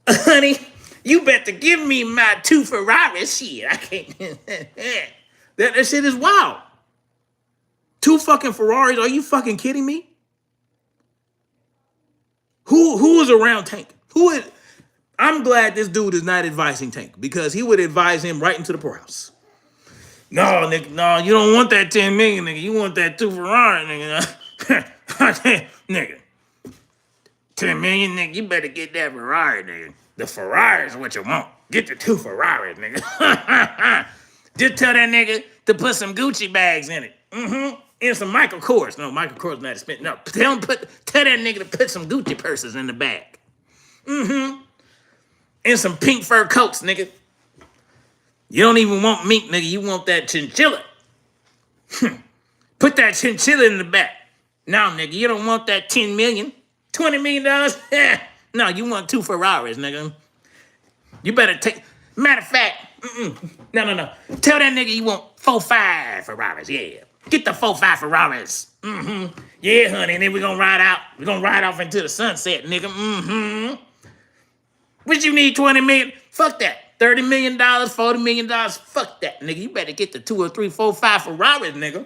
Honey, you better give me my 2 Ferraris. Shit, I can't. That shit is wild. 2 fucking Ferraris? Are you fucking kidding me? Who is around Tank? I'm glad this dude is not advising Tank, because he would advise him right into the poorhouse. No, nigga, no, you don't want that 10 million, nigga. You want that 2 Ferrari, nigga. Nigga. 10 million, nigga, you better get that Ferrari, nigga. The Ferrari is what you want. Get the 2 Ferraris, nigga. Just tell that nigga to put some Gucci bags in it. And some Michael Kors. No, Michael Kors not expensive. No, tell that nigga to put some Gucci purses in the bag. And some pink fur coats, nigga. You don't even want mink, nigga. You want that chinchilla. Put that chinchilla in the back. No, nigga, you don't want that 10 million. $20 million? No, you want 2 Ferraris, nigga. You better take... Matter of fact, no. Tell that nigga you want 4-5 Ferraris, yeah. Get the 4-5 Ferraris. Yeah, honey, and then we're gonna ride out. We're gonna ride off into the sunset, nigga. What you need, 20 million? Fuck that. $30 million, $40 million, fuck that, nigga. You better get the 2 or 3, 4, 5 Ferraris, nigga.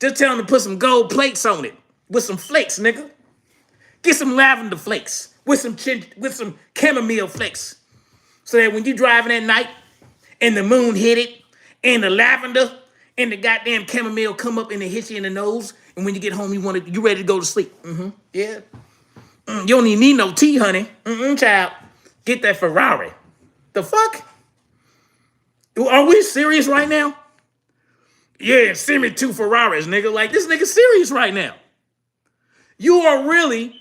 Just tell him to put some gold plates on it with some flakes, nigga. Get some lavender flakes with some chamomile flakes, so that when you driving at night and the moon hit it and the lavender and the goddamn chamomile come up and it hits you in the nose. And when you get home, you ready to go to sleep. Yeah. You don't even need no tea, honey. Child. Get that Ferrari. The fuck? Are we serious right now? Yeah, send me 2 Ferraris, nigga. Like, this nigga serious right now. You are really,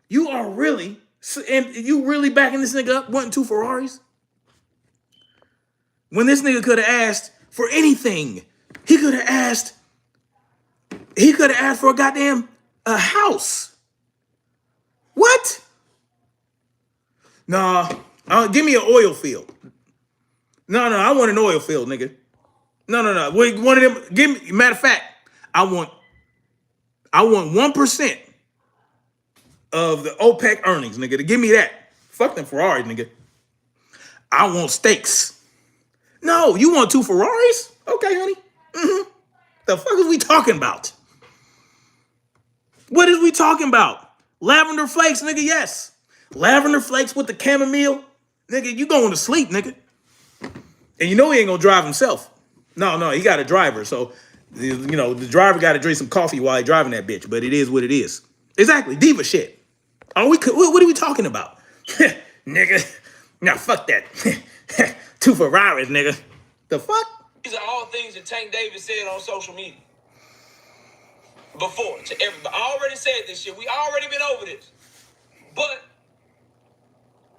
and you really backing this nigga up wanting 2 Ferraris? When this nigga could have asked for anything. He could have asked for a house. What? Nah, give me an oil field. No, I want an oil field, nigga. No. Wait, one of them. Give me. Matter of fact, I want 1% of the OPEC earnings, nigga. To give me that. Fuck them Ferraris, nigga. I want steaks. No, you want 2 Ferraris? Okay, honey. The fuck is we talking about? What is we talking about? Lavender flakes, nigga. Yes, lavender flakes with the chamomile, nigga. You going to sleep, nigga. And you know he ain't gonna drive himself. No, he got a driver. So, the driver got to drink some coffee while he driving that bitch. But it is what it is. Exactly, diva shit. What are we talking about? Nigga, now fuck that. 2 Ferraris, nigga. The fuck? These are all things that Tank Davis said on social media. Before, to everybody. I already said this shit. We already been over this. But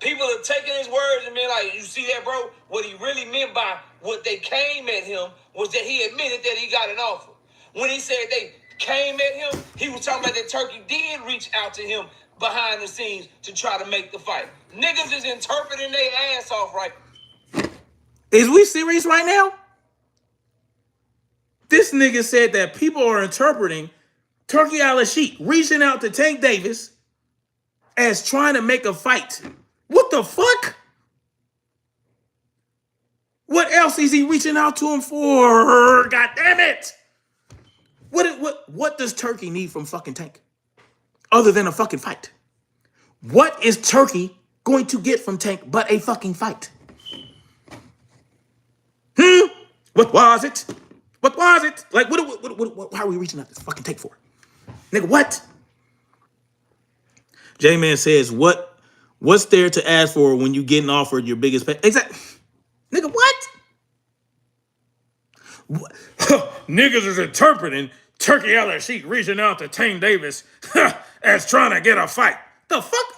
people are taking his words and being like, you see that, bro? What he really meant by what they came at him was that he admitted that he got an offer. When he said they came at him, he was talking about that Turkey did reach out to him behind the scenes to try to make the fight. Niggas is interpreting their ass off right. Is we serious right now? This nigga said that people are interpreting Turkey Al-Sheikh reaching out to Tank Davis as trying to make a fight. What the fuck? What else is he reaching out to him for? God damn it! What does Turkey need from fucking Tank? Other than a fucking fight. What is Turkey going to get from Tank but a fucking fight? What was it? What was it? Like, what why are we reaching out to this fucking Tank for? Nigga, what? J-Man says, what's there to ask for when you getting offered your biggest pay? Exactly. Nigga, what? Niggas is interpreting Turkey Al-Sheikh reaching out to Tank Davis as trying to get a fight. The fuck?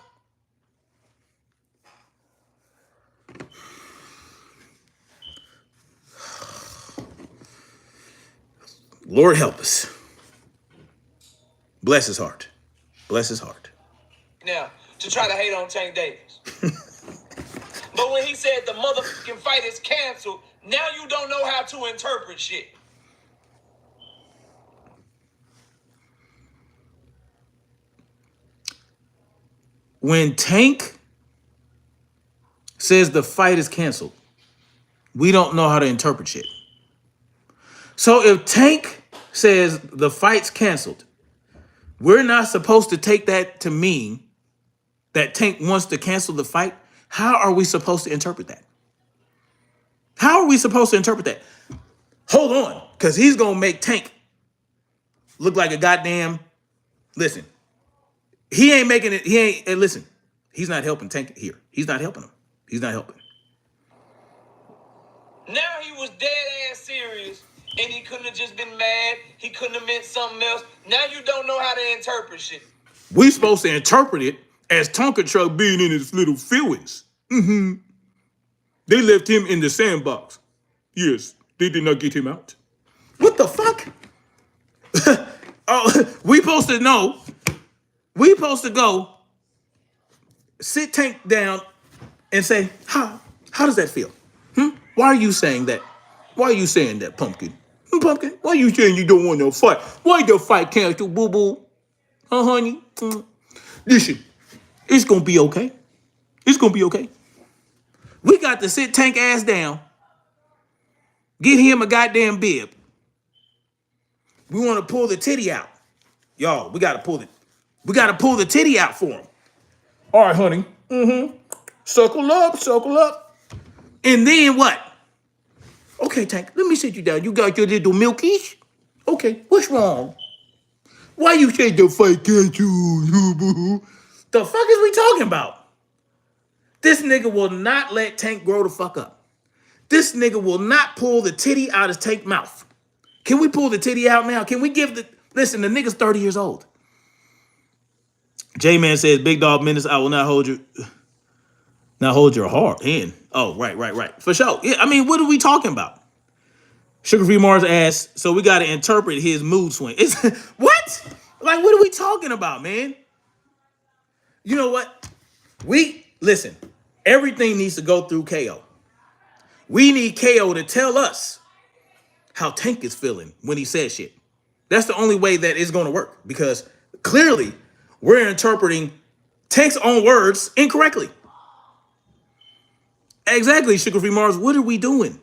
Lord help us. Bless his heart. Bless his heart. Now, to try to hate on Tank Davis. But when he said the motherfucking fight is canceled, now you don't know how to interpret shit. When Tank says the fight is canceled, we don't know how to interpret shit. So if Tank says the fight's canceled, we're not supposed to take that to mean that Tank wants to cancel the fight. How are we supposed to interpret that? How are we supposed to interpret that? Hold on, because he's going to make Tank look like a goddamn... Listen, he ain't making it... Listen, he's not helping Tank here. He's not helping him. He's not helping. Now he was dead ass serious, and he couldn't have just been mad. He couldn't have meant something else. Now you don't know how to interpret shit. We supposed to interpret it as Tonka Truck being in his little feelings. They left him in the sandbox. Yes, they did not get him out. What the fuck? We supposed to know. We supposed to go sit Tank down and say, how does that feel? Why are you saying that? Why are you saying that, Pumpkin? Pumpkin, why are you saying you don't want no fight? Why the fight canceled, boo-boo? Huh, honey? Listen, it's going to be okay. It's going to be okay. We got to sit Tank ass down, get him a goddamn bib. We want to pull the titty out. Y'all, we got to pull the titty out for him. All right, honey. Suckle up. And then what? Okay, Tank, let me sit you down. You got your little milkies? Okay, what's wrong? Why you say the fight can't you? The fuck is we talking about? This nigga will not let Tank grow the fuck up. This nigga will not pull the titty out of Tank's mouth. Can we pull the titty out now? Can we give the... Listen, the nigga's 30 years old. J-Man says, Big Dog Menace, I will not hold your heart in. Oh, right. For sure. Yeah, I mean, what are we talking about? Sugar Free Mars asks, so we got to interpret his mood swing. It's what? Like, what are we talking about, man? You know what? Listen, everything needs to go through KO. We need KO to tell us how Tank is feeling when he says shit. That's the only way that it's going to work, because clearly we're interpreting Tank's own words incorrectly. Exactly, Sugar Free Mars. What are we doing?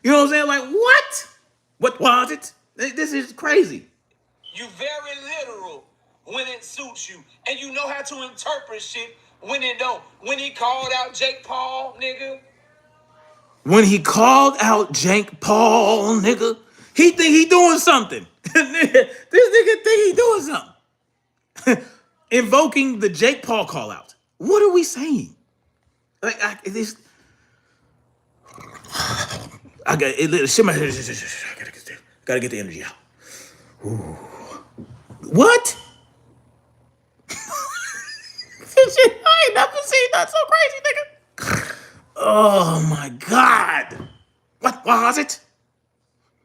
You know what I'm saying? Like, what? What was it? This is crazy. You very literal when it suits you. And you know how to interpret shit when it don't. When he called out Jake Paul, nigga. When he called out Jake Paul, nigga, he think he doing something. This nigga think he doing something. Invoking the Jake Paul call out. What are we saying? Like, I gotta get the energy out. Ooh. What? I ain't never seen that so crazy, nigga. Oh my God. What was it?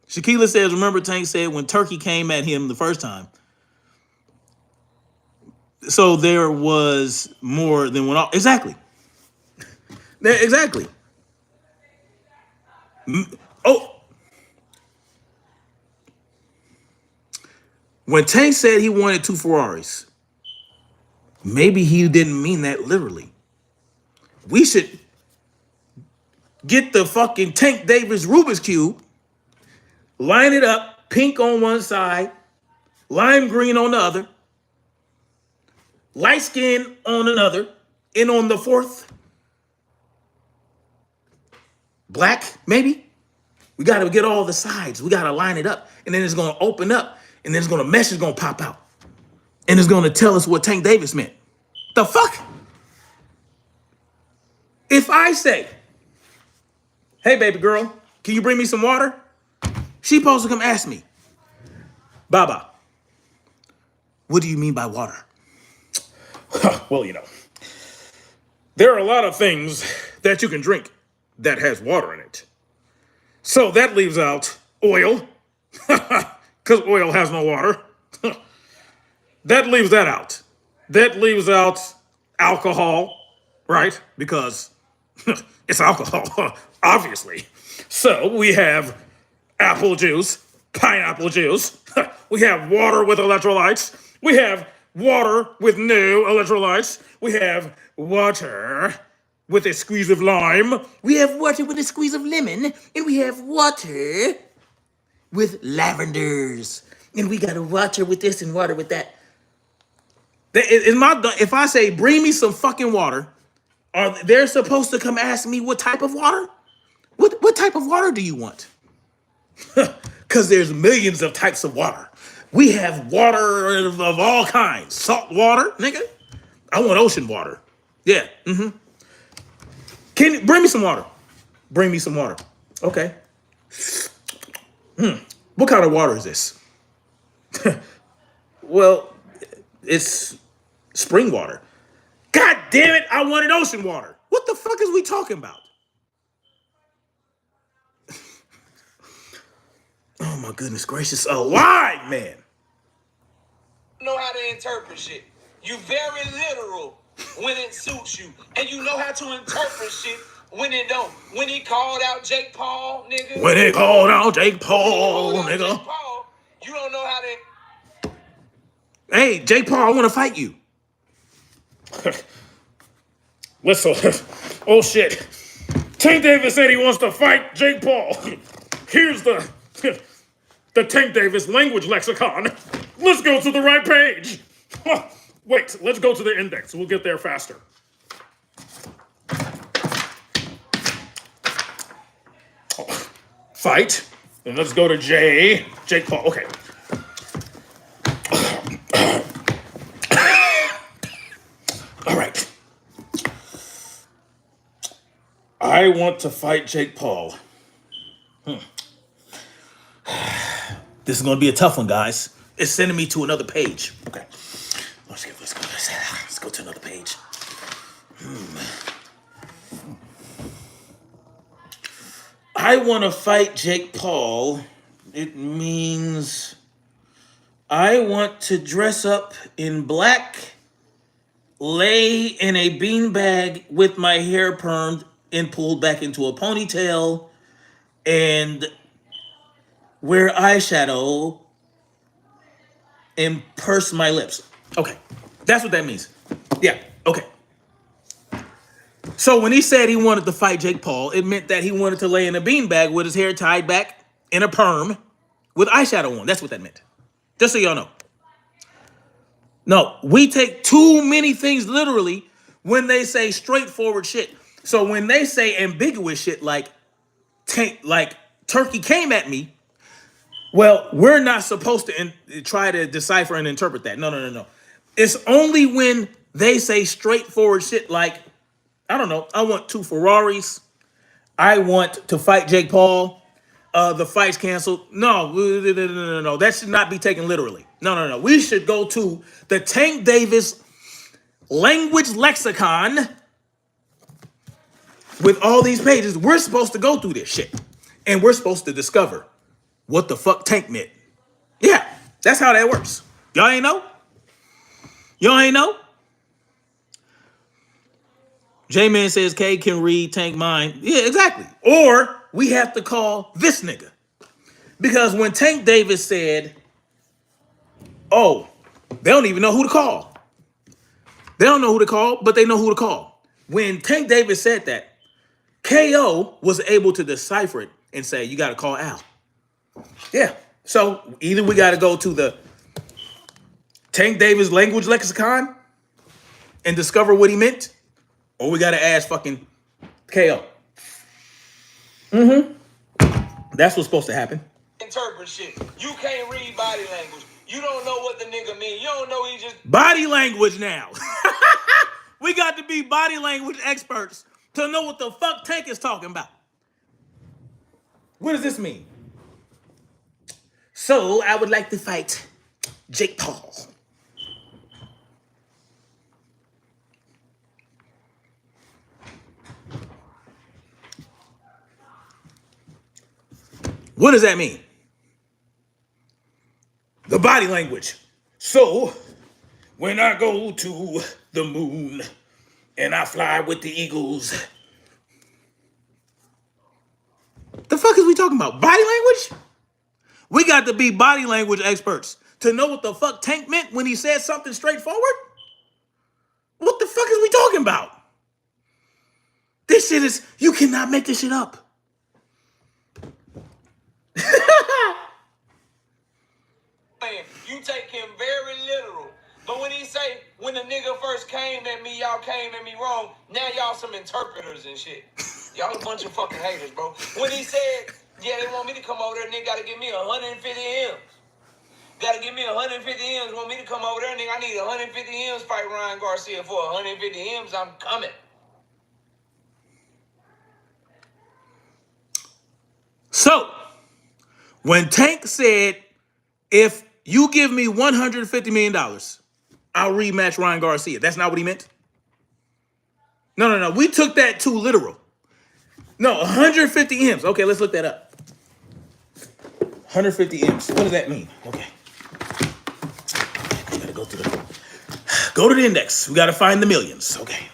Shaquila says, remember Tank said when Turkey came at him the first time. So there was more than one. Exactly. Exactly. Oh. When Tank said he wanted 2 Ferraris, maybe he didn't mean that literally. We should get the fucking Tank Davis Rubik's Cube, line it up, pink on one side, lime green on the other, light skin on another, and on the fourth, black, maybe. We got to get all the sides. We got to line it up, and then it's going to open up, and then mesh is going to pop out, and it's going to tell us what Tank Davis meant. The fuck? If I say, hey, baby girl, can you bring me some water? She supposed to come ask me, Baba, what do you mean by water? Well, there are a lot of things that you can drink that has water in it. So that leaves out oil, because oil has no water. That leaves that out. That leaves out alcohol, right? Because it's alcohol, obviously. So we have apple juice, pineapple juice. We have water with electrolytes. We have water with no electrolytes. We have water with a squeeze of lime. We have water with a squeeze of lemon. And we have water with lavenders. And we got a water with this and water with that. If I say, bring me some fucking water, are they supposed to come ask me what type of water? What type of water do you want? Because there's millions of types of water. We have water of all kinds. Salt water, nigga. I want ocean water. Yeah. Can you bring me some water? Bring me some water. Okay. What kind of water is this? Well, it's spring water. God damn it, I wanted ocean water. What the fuck is we talking about? Oh my goodness gracious alive, man. Know how to interpret shit. You very literal when it suits you. And you know how to interpret shit when it don't. When he called out Jake Paul, nigga. When he called out Jake Paul, nigga. Jake Paul, you don't know how to... Hey, Jake Paul, I want to fight you. Listen, oh shit. Tank Davis said he wants to fight Jake Paul. Here's the Tank Davis language lexicon. Let's go to the right page. Wait, let's go to the index. We'll get there faster. fight. And let's go to Jake Paul. Okay. All right. I want to fight Jake Paul. This is going to be a tough one, guys. It's sending me to another page. Okay. Let's go to another page. I want to fight Jake Paul. It means I want to dress up in black, lay in a beanbag with my hair permed and pulled back into a ponytail, and wear eyeshadow and purse my lips. Okay, that's what that means. Yeah, okay. So when he said he wanted to fight Jake Paul, it meant that he wanted to lay in a beanbag with his hair tied back in a perm with eyeshadow on. That's what that meant. Just so y'all know. No, we take too many things literally when they say straightforward shit. So when they say ambiguous shit like Turkey came at me, well, we're not supposed to try to decipher and interpret that. No. It's only when they say straightforward shit like, I don't know, I want 2 Ferraris. I want to fight Jake Paul. The fight's canceled. No. That should not be taken literally. No. We should go to the Tank Davis language lexicon with all these pages. We're supposed to go through this shit. And we're supposed to discover what the fuck Tank meant. Yeah, that's how that works. Y'all ain't know? Y'all ain't know? J-Man says K can read Tank mind. Yeah, exactly. Or we have to call this nigga. Because when Tank Davis said, oh, they don't even know who to call. They don't know who to call, but they know who to call. When Tank Davis said that, KO was able to decipher it and say, you got to call Al. Yeah. So either we got to go to the Tank Davis language lexicon and discover what he meant, or we got to ask fucking KO. That's what's supposed to happen. Interpret shit. You can't read body language. You don't know what the nigga mean. You don't know he just... Body language now. We got to be body language experts to know what the fuck Tank is talking about. What does this mean? So, I would like to fight Jake Paul. What does that mean? The body language. So, when I go to the moon and I fly with the eagles, the fuck is we talking about? Body language? We got to be body language experts to know what the fuck Tank meant when he said something straightforward. What the fuck is we talking about? This shit is, you cannot make this shit up. You take him very literal. But when he say, when the nigga first came at me, y'all came at me wrong. Now y'all some interpreters and shit. Y'all a bunch of fucking haters, bro. When he said, yeah, they want me to come over there, nigga, gotta give me 150 M's. Gotta give me 150 M's. Want me to come over there, nigga, I need 150 M's fight Ryan Garcia for 150 M's. I'm coming. So, when Tank said, if you give me $150 million, I'll rematch Ryan Garcia. That's not what he meant? No. We took that too literal. No, 150 M's. Okay, let's look that up. 150 M's. What does that mean? Okay. We gotta go to the index. We gotta find the millions. Okay.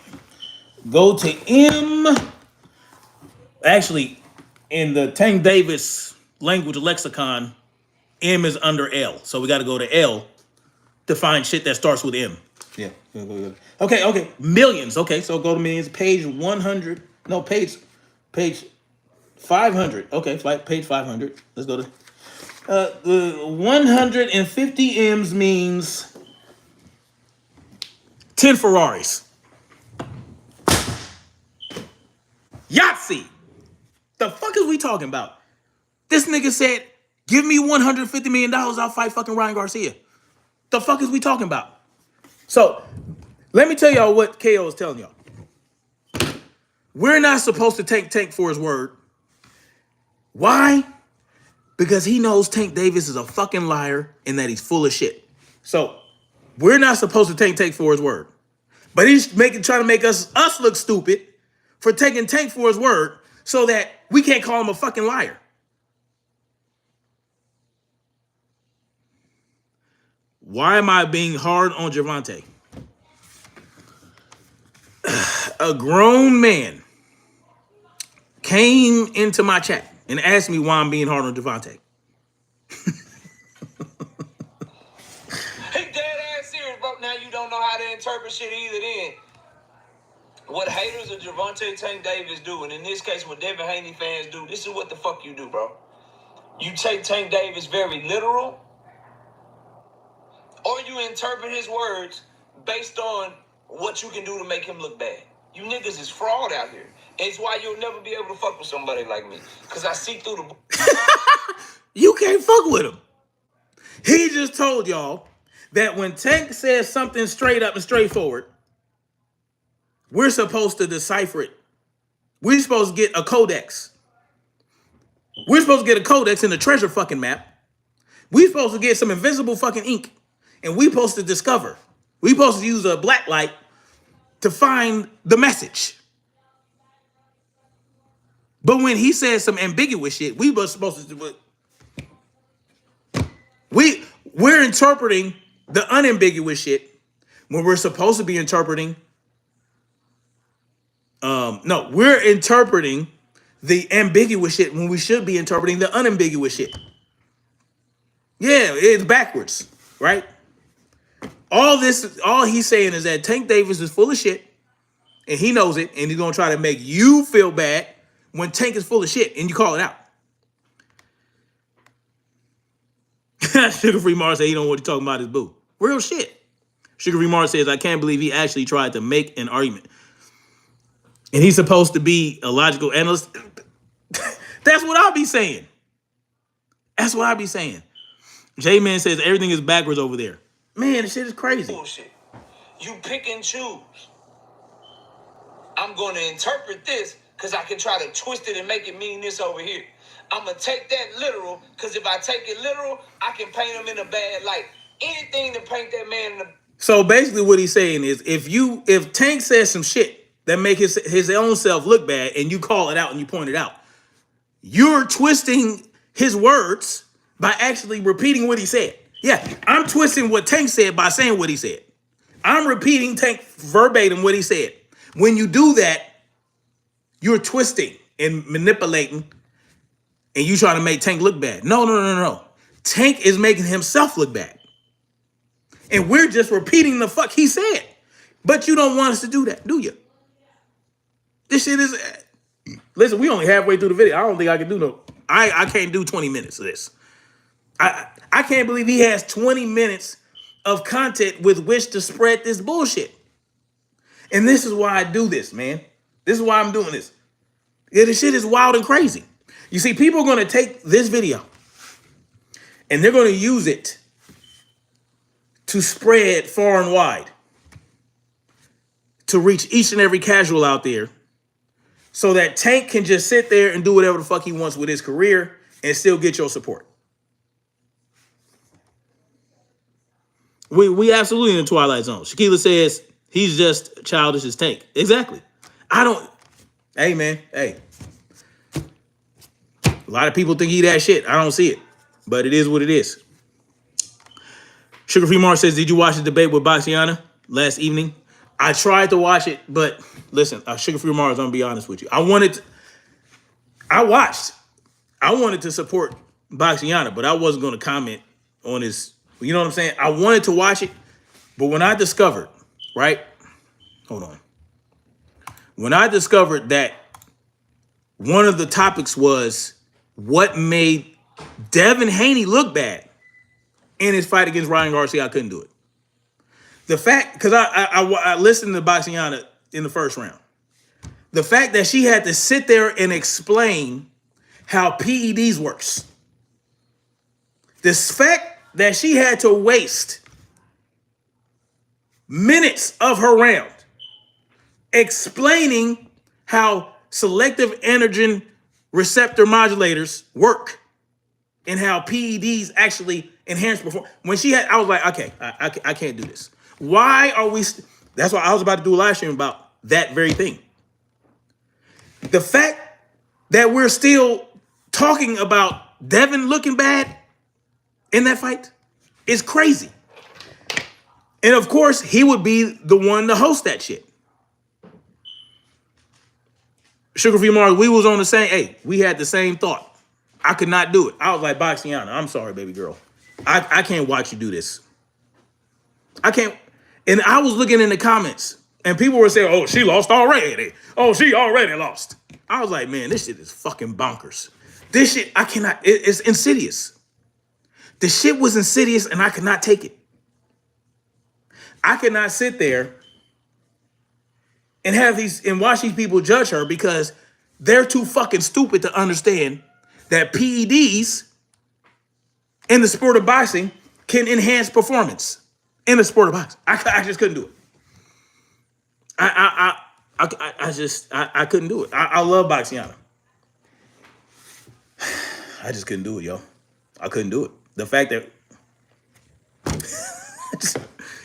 Go to M. Actually, in the Tank Davis language lexicon, M is under L. So we got to go to L to find shit that starts with M. Yeah. Okay. Millions. Okay, so go to millions. Page 100. No, page 500. Okay, page 500. Let's go to... the 150 M's means 10 Ferraris. Yahtzee. The fuck is we talking about? This nigga said, give me $150 million, I'll fight fucking Ryan Garcia. The fuck is we talking about? So, let me tell y'all what KO is telling y'all. We're not supposed to take Tank for his word. Why? Because he knows Tank Davis is a fucking liar and that he's full of shit. So, we're not supposed to take Tank for his word. But he's trying to make us look stupid for taking Tank for his word so that we can't call him a fucking liar. Why am I being hard on Gervonte? A grown man came into my chat and asked me why I'm being hard on Gervonte. He dead ass serious, bro. Now you don't know how to interpret shit either then. What haters of Gervonte Tank Davis do, and in this case what Devin Haney fans do, this is what the fuck you do, bro. You take Tank Davis very literal, or you interpret his words based on what you can do to make him look bad. You niggas is fraud out here. It's why you'll never be able to fuck with somebody like me. Because I see through the... You can't fuck with him. He just told y'all that when Tank says something straight up and straightforward, we're supposed to decipher it. We're supposed to get a codex. We're supposed to get a codex in the treasure fucking map. We're supposed to get some invisible fucking ink. And we're supposed to discover. We're supposed to use a black light to find the message. But when he says some ambiguous shit, we were supposed to do it. We're interpreting the unambiguous shit when we're supposed to be interpreting. No, we're interpreting the ambiguous shit when we should be interpreting the unambiguous shit. Yeah, it's backwards, right? All he's saying is that Tank Davis is full of shit, and he knows it, and he's gonna try to make you feel bad when Tank is full of shit, and you call it out. Sugar Free Mars said he don't know what he's talking about his boo. Real shit. Sugar Free Mars says, I can't believe he actually tried to make an argument. And he's supposed to be a logical analyst. That's what I'll be saying. That's what I'll be saying. J-Man says everything is backwards over there. Man, this shit is crazy. Bullshit. You pick and choose. I'm going to interpret this because I can try to twist it and make it mean this over here. I'm going to take that literal because if I take it literal, I can paint him in a bad light. Anything to paint that man in the... So basically what he's saying is if Tank says some shit that make his own self look bad and you call it out and you point it out, you're twisting his words by actually repeating what he said. Yeah, I'm twisting what Tank said by saying what he said. I'm repeating Tank verbatim what he said. When you do that, you're twisting and manipulating and you trying to make Tank look bad. No. Tank is making himself look bad. And we're just repeating the fuck he said. But you don't want us to do that, do you? This shit is... Listen, we only halfway through the video. I don't think I can do no... I can't do 20 minutes of this. I can't believe he has 20 minutes of content with which to spread this bullshit. And this is why I do this, man. This is why I'm doing this. Yeah, this shit is wild and crazy. You see, people are going to take this video and they're going to use it to spread far and wide, to reach each and every casual out there so that Tank can just sit there and do whatever the fuck he wants with his career and still get your support. We absolutely in the Twilight Zone. Shaquila says he's just childish as Tank. Exactly. Hey, man. Hey. A lot of people think he that shit. I don't see it. But it is what it is. Sugar Free Mars says, did you watch the debate with Baxiana last evening? I tried to watch it, but listen, Sugar Free Mars, I'm going to be honest with you. I wanted to support Baxiana, but I wasn't going to comment on his, you know what I'm saying? I wanted to watch it, but when I discovered, right? Hold on. When I discovered that one of the topics was what made Devin Haney look bad in his fight against Ryan Garcia, I couldn't do it. The fact, because I listened to Baxiana in the first round. The fact that she had to sit there and explain how PEDs works. This fact that she had to waste minutes of her round explaining how selective androgen receptor modulators work and how PEDs actually enhance performance. When she had, I was like, okay, I can't do this. Why are we? That's why I was about to do a live stream about that very thing. The fact that we're still talking about Devin looking bad in that fight is crazy. And of course, he would be the one to host that shit. Sugar Free Mars, we was on the same, hey, we had the same thought. I could not do it. I was like, Boxiana, I'm sorry, baby girl. I can't watch you do this. I can't. And I was looking in the comments, and people were saying, oh, she lost already. Oh, she already lost. I was like, man, this shit is fucking bonkers. This shit, I cannot, it's insidious. The shit was insidious, and I could not take it. I could not sit there and watch these people judge her because they're too fucking stupid to understand that PEDs in the sport of boxing can enhance performance in the sport of boxing. I just couldn't do it. I couldn't do it. I love Boxiana. I just couldn't do it, yo. I couldn't do it. The fact that,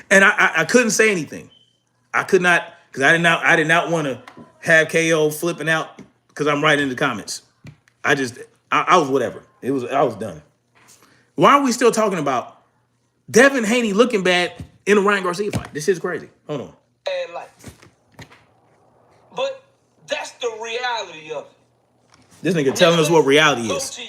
and I couldn't say anything. I could not, because I did not want to have KO flipping out because I'm writing in the comments. I was whatever. I was done. Why are we still talking about Devin Haney looking bad in a Ryan Garcia fight? This shit's crazy. Hold on. Bad life. But that's the reality of it. This nigga telling us what reality is.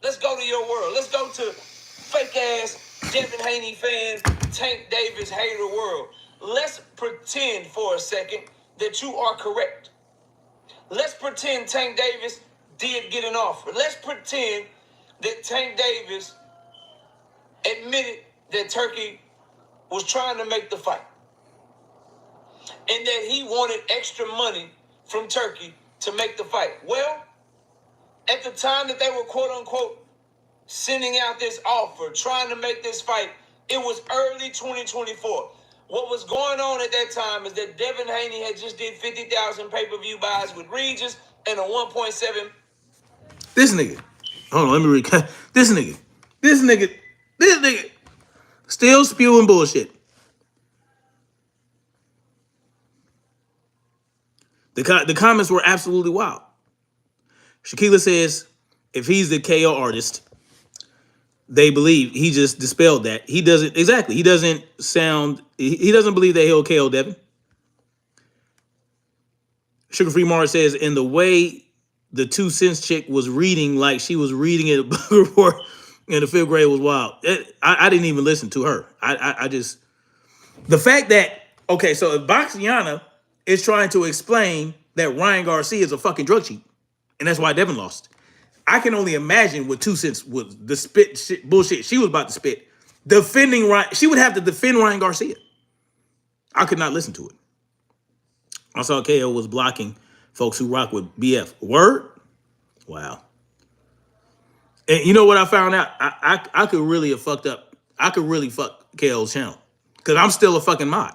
Let's go to your world. Let's go to fake ass Devin Haney fan, Tank Davis hater world. Let's pretend for a second that you are correct. Let's pretend Tank Davis did get an offer. Let's pretend that Tank Davis admitted that Turkey was trying to make the fight and that he wanted extra money from Turkey to make the fight. Well, at the time that they were quote unquote sending out this offer, trying to make this fight, it was early 2024. What was going on at that time is that Devin Haney had just did 50,000 pay-per-view buys with Regis and a 1.7. This nigga. Hold on, let me recap. This nigga still spewing bullshit. The comments were absolutely wild. Shaquilla says, if he's the KO artist, they believe he just dispelled that. He doesn't believe that he'll KO Devin. Sugar Free Mars says, in the way the 2 cents chick was reading, like she was reading it report in the 5th grade was wild. I didn't even listen to her. I just, the fact that, okay, so if Boxiana is trying to explain that Ryan Garcia is a fucking drug cheat, and that's why Devin lost, I can only imagine what 2 cents was the spit shit, bullshit she was about to spit. Defending Ryan, she would have to defend Ryan Garcia. I could not listen to it. I saw KO was blocking folks who rock with BF. Word? Wow. And you know what I found out? I could really have fucked up. I could really fuck KO's channel. Because I'm still a fucking mod.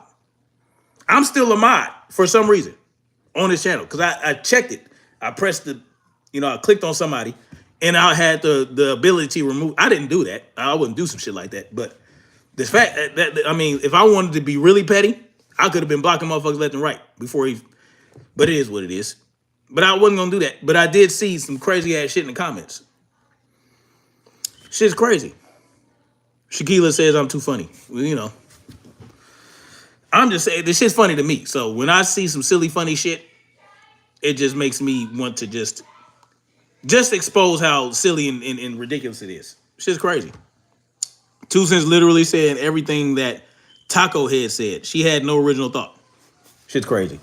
I'm still a mod for some reason on this channel. Because I checked it. I pressed I clicked on somebody and I had the ability to remove. I didn't do that. I wouldn't do some shit like that. But the fact that if I wanted to be really petty, I could have been blocking motherfuckers left and right before he. But it is what it is. But I wasn't gonna do that. But I did see some crazy ass shit in the comments. Shit's crazy. Shaquilla says I'm too funny. Well, I'm just saying this shit's funny to me. So when I see some silly funny shit, it just makes me want to just expose how silly and ridiculous it is. Shit's crazy. 2 cents literally said everything that Taco Head said. She had no original thought. Shit's crazy.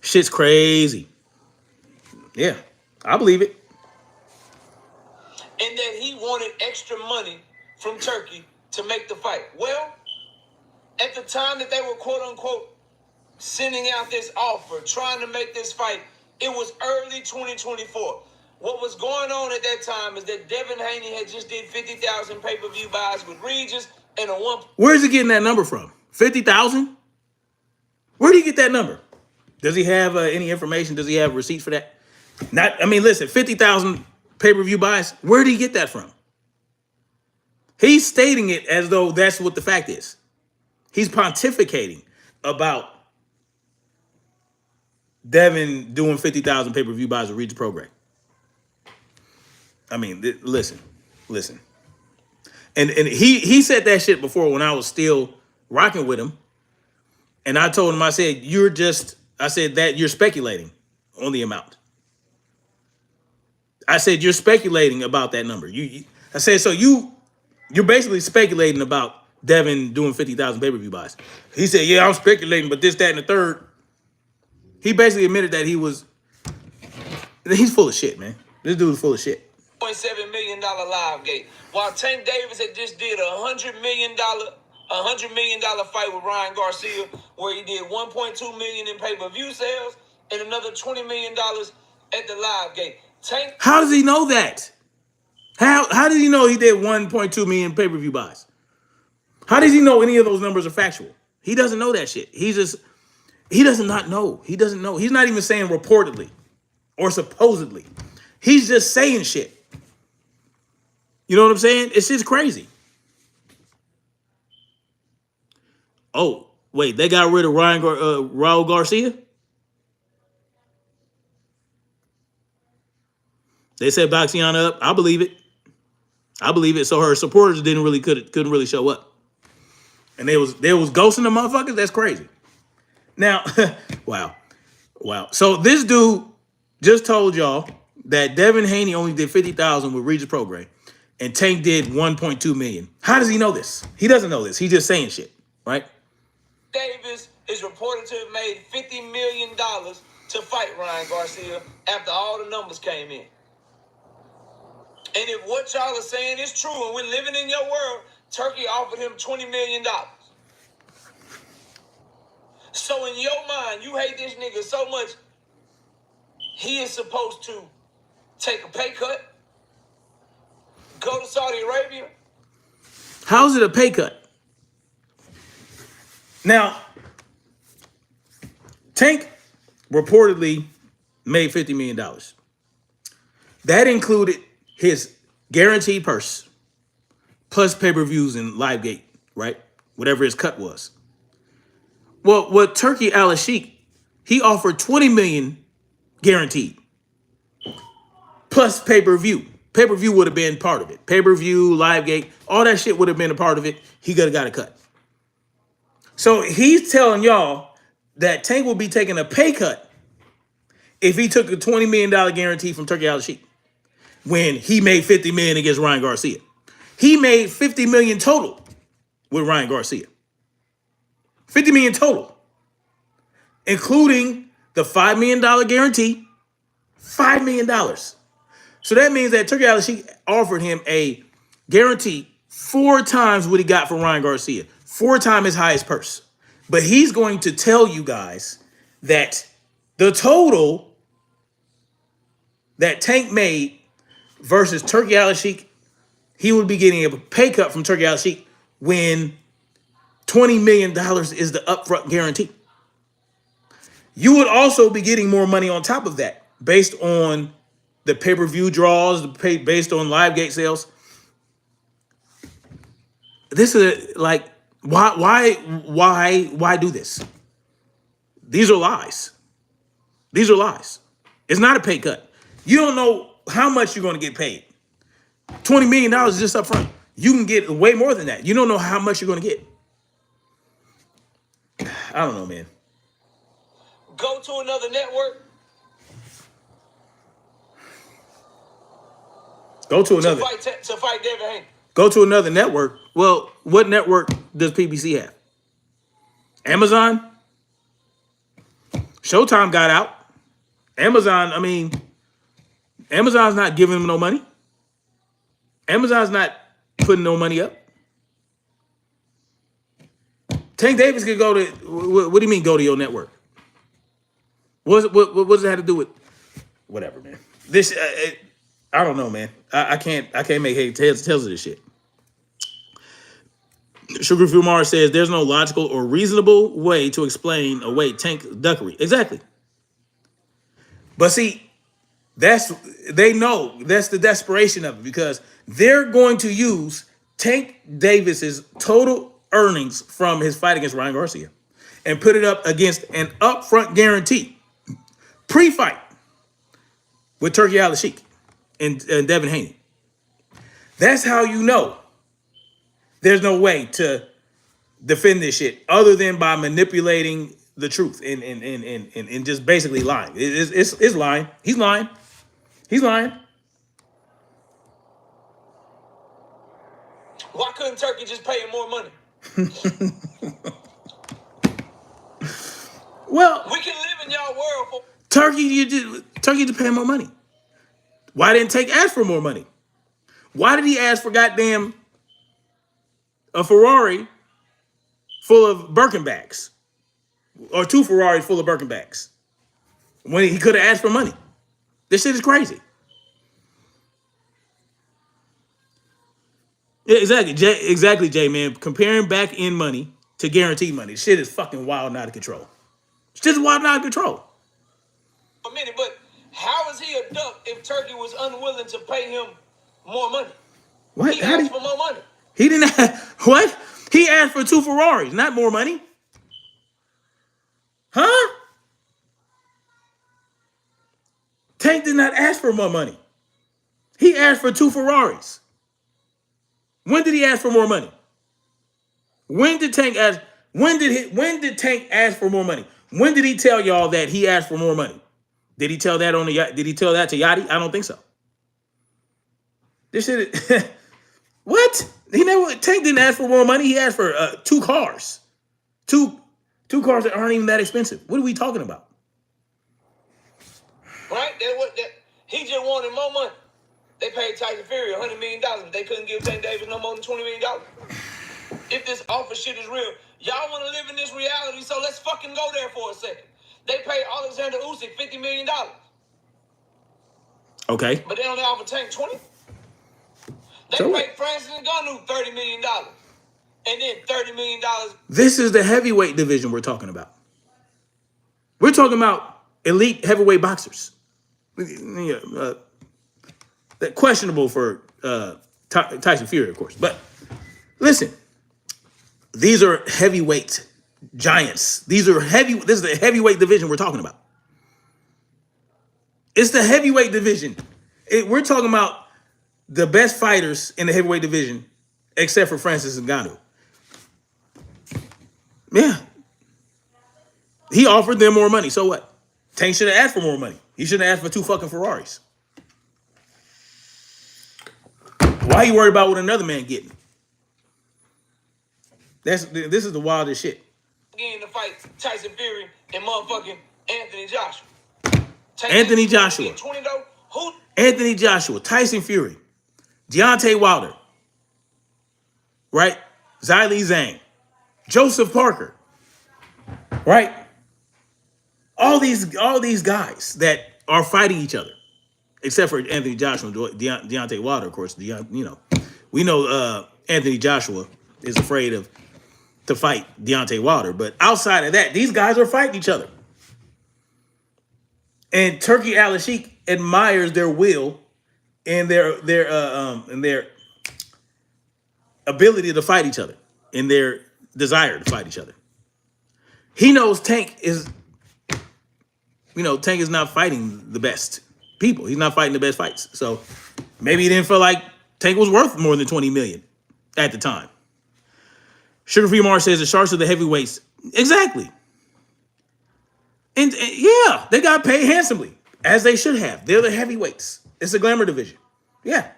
Shit's crazy. Yeah, I believe it. And that he wanted extra money from Turkey to make the fight. Well, at the time that they were quote unquote sending out this offer, trying to make this fight, it was early 2024. What was going on at that time is that Devin Haney had just did 50,000 pay-per-view buys with Regis and a one. Where's he getting that number from? 50,000? Where did he get that number? Does he have any information? Does he have receipts for that? Not. I mean, listen, 50,000 pay-per-view buys. Where did he get that from? He's stating it as though that's what the fact is. He's pontificating about Devin doing 50,000 pay-per-view buys with Regis program. I mean, listen. And he said that shit before when I was still rocking with him. And I told him, I said that you're speculating on the amount. I said, you're speculating about that number. I said, so you're basically speculating about Devin doing 50,000 pay-per-view buys. He said, yeah, I'm speculating, but this, that, and the third. He basically admitted that he's full of shit, man. This dude is full of shit. $1.7 million live gate. While Tank Davis had just did $100 million fight with Ryan Garcia, where he did $1.2 million in pay-per-view sales and another $20 million at the live gate. How does he know that? How did he know he did 1.2 million pay-per-view buys? How does he know any of those numbers are factual? He doesn't know that shit. He does not know. He doesn't know. He's not even saying reportedly or supposedly. He's just saying shit. You know what I'm saying? It's just crazy. Oh, wait, they got rid of Raul Garcia? They set Boxiana up. I believe it. So her supporters couldn't really show up. And they was ghosting the motherfuckers? That's crazy. Now, wow. So this dude just told y'all that Devin Haney only did 50,000 with Regis program. And Tank did 1.2 million. How does he know this? He doesn't know this. He's just saying shit, right? Davis is reported to have made $50 million to fight Ryan Garcia after all the numbers came in. And if what y'all are saying is true and we're living in your world, Turkey offered him $20 million. So in your mind, you hate this nigga so much, he is supposed to take a pay cut, go to Saudi Arabia. How's it a pay cut? Now, Tank reportedly made $50 million. That included his guaranteed purse, plus pay-per-views and Livegate, right? Whatever his cut was. Well, with Turkey Al-Sheikh, he offered $20 million guaranteed, plus pay-per-view. Pay-per-view would have been part of it. Pay-per-view, Livegate, all that shit would have been a part of it. He could have got a cut. So he's telling y'all that Tank will be taking a pay cut if he took a $20 million guarantee from Turkey Al-Sheikh when he made $50 million against Ryan Garcia. He made $50 million total with Ryan Garcia. $50 million total, including the $5 million guarantee, $5 million. So that means that Turkey Al-Sheikh offered him a guarantee 4 times what he got from Ryan Garcia, 4 times his highest purse. But he's going to tell you guys that the total that Tank made versus Turkey Al-Sheikh, he would be getting a pay cut from Turkey Al-Sheikh when $20 million is the upfront guarantee. You would also be getting more money on top of that based on the pay-per-view draws, based on Livegate sales. This is like, why do this? These are lies. These are lies. It's not a pay cut. You don't know how much you're going to get paid. $20 million is just up front. You can get way more than that. You don't know how much you're going to get. I don't know, man. Go to another network. Go to another. To fight Devin Haney. Go to another network. Well, what network does PBC have? Amazon? Showtime got out. Amazon's not giving them no money. Amazon's not putting no money up. Tank Davis could go to, what do you mean go to your network? What does it have to do with, whatever, man. This, I don't know, man. I can't make heads of this shit. Sugar Free Mars says there's no logical or reasonable way to explain away Tank duckery. Exactly. But see, they know that's the desperation of it, because they're going to use Tank Davis's total earnings from his fight against Ryan Garcia and put it up against an upfront guarantee pre-fight with Turkey Al-Sheikh and Devin Haney. That's how you know there's no way to defend this shit other than by manipulating the truth and just basically lying. It's lying. He's lying. He's lying. Why couldn't Turkey just pay him more money? Well, we can live in y'all world for Turkey to pay him more money. Why didn't Tank ask for more money? Why did he ask for goddamn a Ferrari full of Birkin bags? Or 2 Ferraris full of Birkin bags? When he could have asked for money. This shit is crazy. Yeah, exactly, Jay, man. Comparing back end money to guaranteed money. Shit is fucking wild and out of control. It's just wild and out of control. A minute, but how is he a duck if Turkey was unwilling to pay him more money? What? He asked for more money. He didn't ask, what? He asked for 2 Ferraris, not more money. Huh? Tank did not ask for more money. He asked for 2 Ferraris. When did he ask for more money? When did Tank ask? When did Tank ask for more money? When did he tell y'all that he asked for more money? Did he tell that Did he tell that to Yachty? I don't think so. This shit. What? Tank didn't ask for more money. He asked for 2 cars, two cars that aren't even that expensive. What are we talking about? Right? He just wanted more money. They paid Tyson Fury $100 million, but they couldn't give Tank Davis no more than $20 million. If this offer shit is real, y'all want to live in this reality, so let's fucking go there for a second. They paid Alexander Usyk $50 million. Okay. But they only offer Tank 20. They paid Francis Ngannou $30 million. And then $30 million. This is the heavyweight division we're talking about. We're talking about elite heavyweight boxers. Questionable for Tyson Fury, of course. But listen, these are heavyweight giants. This is the heavyweight division we're talking about. It's the heavyweight division. We're talking about the best fighters in the heavyweight division, except for Francis Ngannou. Yeah. He offered them more money. So what? Tank should have asked for more money. He should have asked for 2 fucking Ferraris. Why you worried about what another man getting? This is the wildest shit. Again, to fight Tyson Fury and motherfucking Anthony Joshua. Anthony Joshua. 20 though? Who? Anthony Joshua, Tyson Fury, Deontay Wilder, right? Zhilei Zhang, Joseph Parker, right? All these guys that are fighting each other, except for Anthony Joshua and Deontay Wilder, of course. We know Anthony Joshua is afraid to fight Deontay Wilder, but outside of that, these guys are fighting each other. And Turkey Al-Sheikh admires their will and their ability to fight each other and their desire to fight each other. He knows Tank is not fighting the best people. He's not fighting the best fights. So maybe he didn't feel like Tank was worth more than $20 million at the time. Sugar Free Mars says the Sharks are the heavyweights. Exactly. And yeah, they got paid handsomely, as they should have. They're the heavyweights. It's a glamour division. Yeah.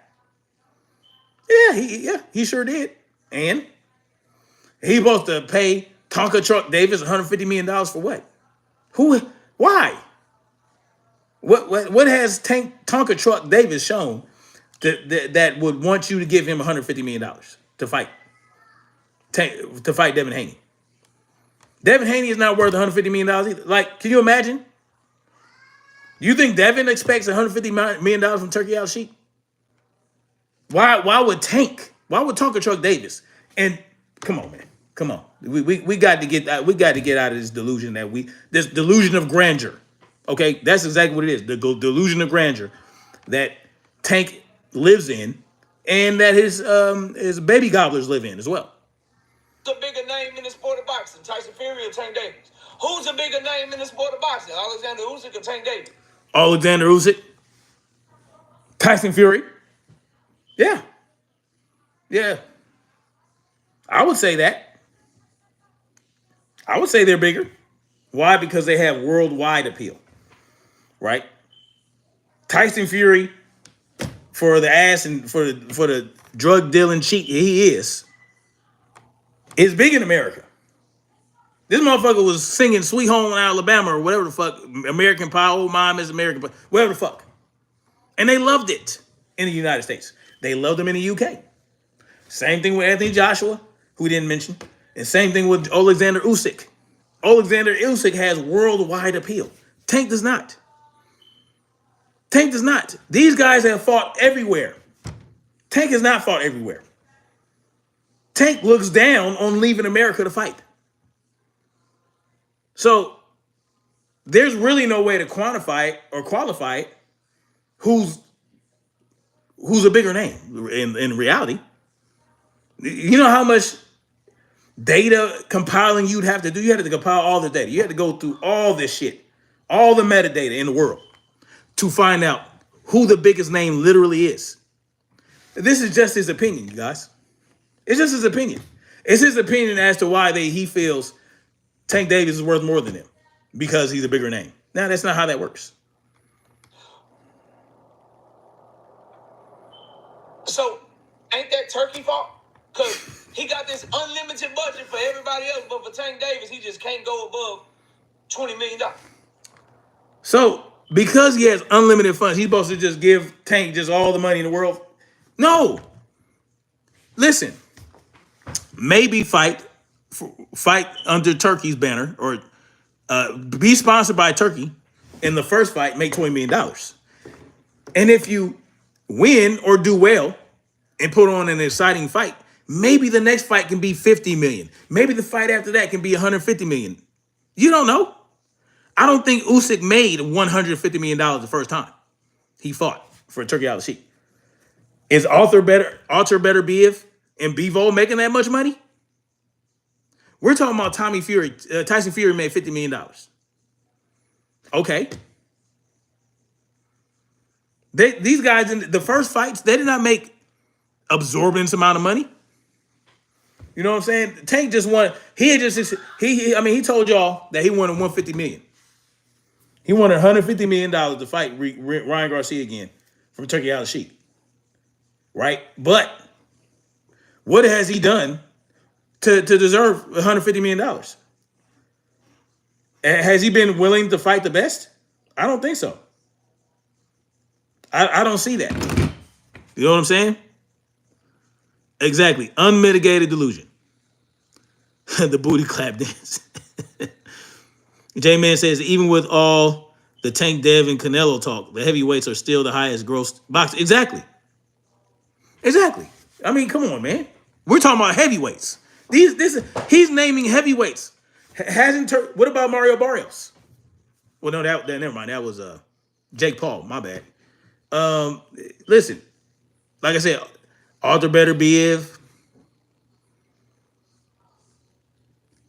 He sure did. And he supposed to pay Tonka Truck Davis $150 million for what? Who? Why? What has Tonka Truck Davis shown that would want you to give him $150 million to fight Devin Haney? Devin Haney is not worth $150 million either. Like, can you imagine? Do you think Devin expects $150 million from Turkey Al-Sheikh? Why would Tank? Why would Tonka Truck Davis? And come on, man. Come on. We got to get that. We got to get out of this delusion this delusion of grandeur. Okay, that's exactly what it is. The delusion of grandeur that Tank lives in, and that his baby gobblers live in as well. Who's a bigger name in the sport of boxing, Tyson Fury or Tank Davis? Who's a bigger name in the sport of boxing, Alexander Usyk or Tank Davis? Alexander Usyk, Tyson Fury. Yeah. I would say that. I would say they're bigger. Why? Because they have worldwide appeal, right? Tyson Fury, for the ass and for the drug dealing cheat he is big in America. This motherfucker was singing "Sweet Home in Alabama" or whatever the fuck, American Pie, old mom is American Pie, whatever the fuck, and they loved it in the United States. They loved him in the UK. Same thing with Anthony Joshua, who we didn't mention, and same thing with Alexander Usyk. Alexander Usyk has worldwide appeal. Tank does not. Tank does not. These guys have fought everywhere. Tank has not fought everywhere. Tank looks down on leaving America to fight. So there's really no way to quantify it or qualify it who's a bigger name in reality. You know how much data compiling you'd have to do? You had to compile all the data. You had to go through all this shit, all the metadata in the world to find out who the biggest name literally is. This is just his opinion, you guys. It's just his opinion. It's his opinion as to why he feels Tank Davis is worth more than him because he's a bigger name. Now, that's not how that works. So, ain't that Turkey fault? Because he got this unlimited budget for everybody else, but for Tank Davis, he just can't go above $20 million. So, because he has unlimited funds, he's supposed to just give Tank just all the money in the world? No. Listen, maybe fight under Turkey's banner or be sponsored by Turkey in the first fight, make $20 million. And if you win or do well and put on an exciting fight, maybe the next fight can be 50 million. Maybe the fight after that can be 150 million. You don't know. I don't think Usyk made $150 million the first time he fought for Turkey Al-Sheikh. Is Arthur Better Biev and Bivol making that much money? We're talking about Tyson Fury made $50 million. Okay. These guys in the first fights, they did not make absorbent amount of money. You know what I'm saying? Tank just won. He told y'all that he wanted $150 million. He wanted $150 million to fight Ryan Garcia again from Turkey Al-Sheikh. Right? But what has he done to deserve $150 million? Has he been willing to fight the best? I don't think so. I don't see that. You know what I'm saying? Exactly. Unmitigated delusion. The booty clap dance. J-Man says, even with all the Tank Dev and Canelo talk, the heavyweights are still the highest gross boxers. Exactly. I mean, come on, man. We're talking about heavyweights. He's naming heavyweights. What about Mario Barrios? Well, no, never mind. That was Jake Paul. My bad. Listen, like I said, Arthur Better Biev,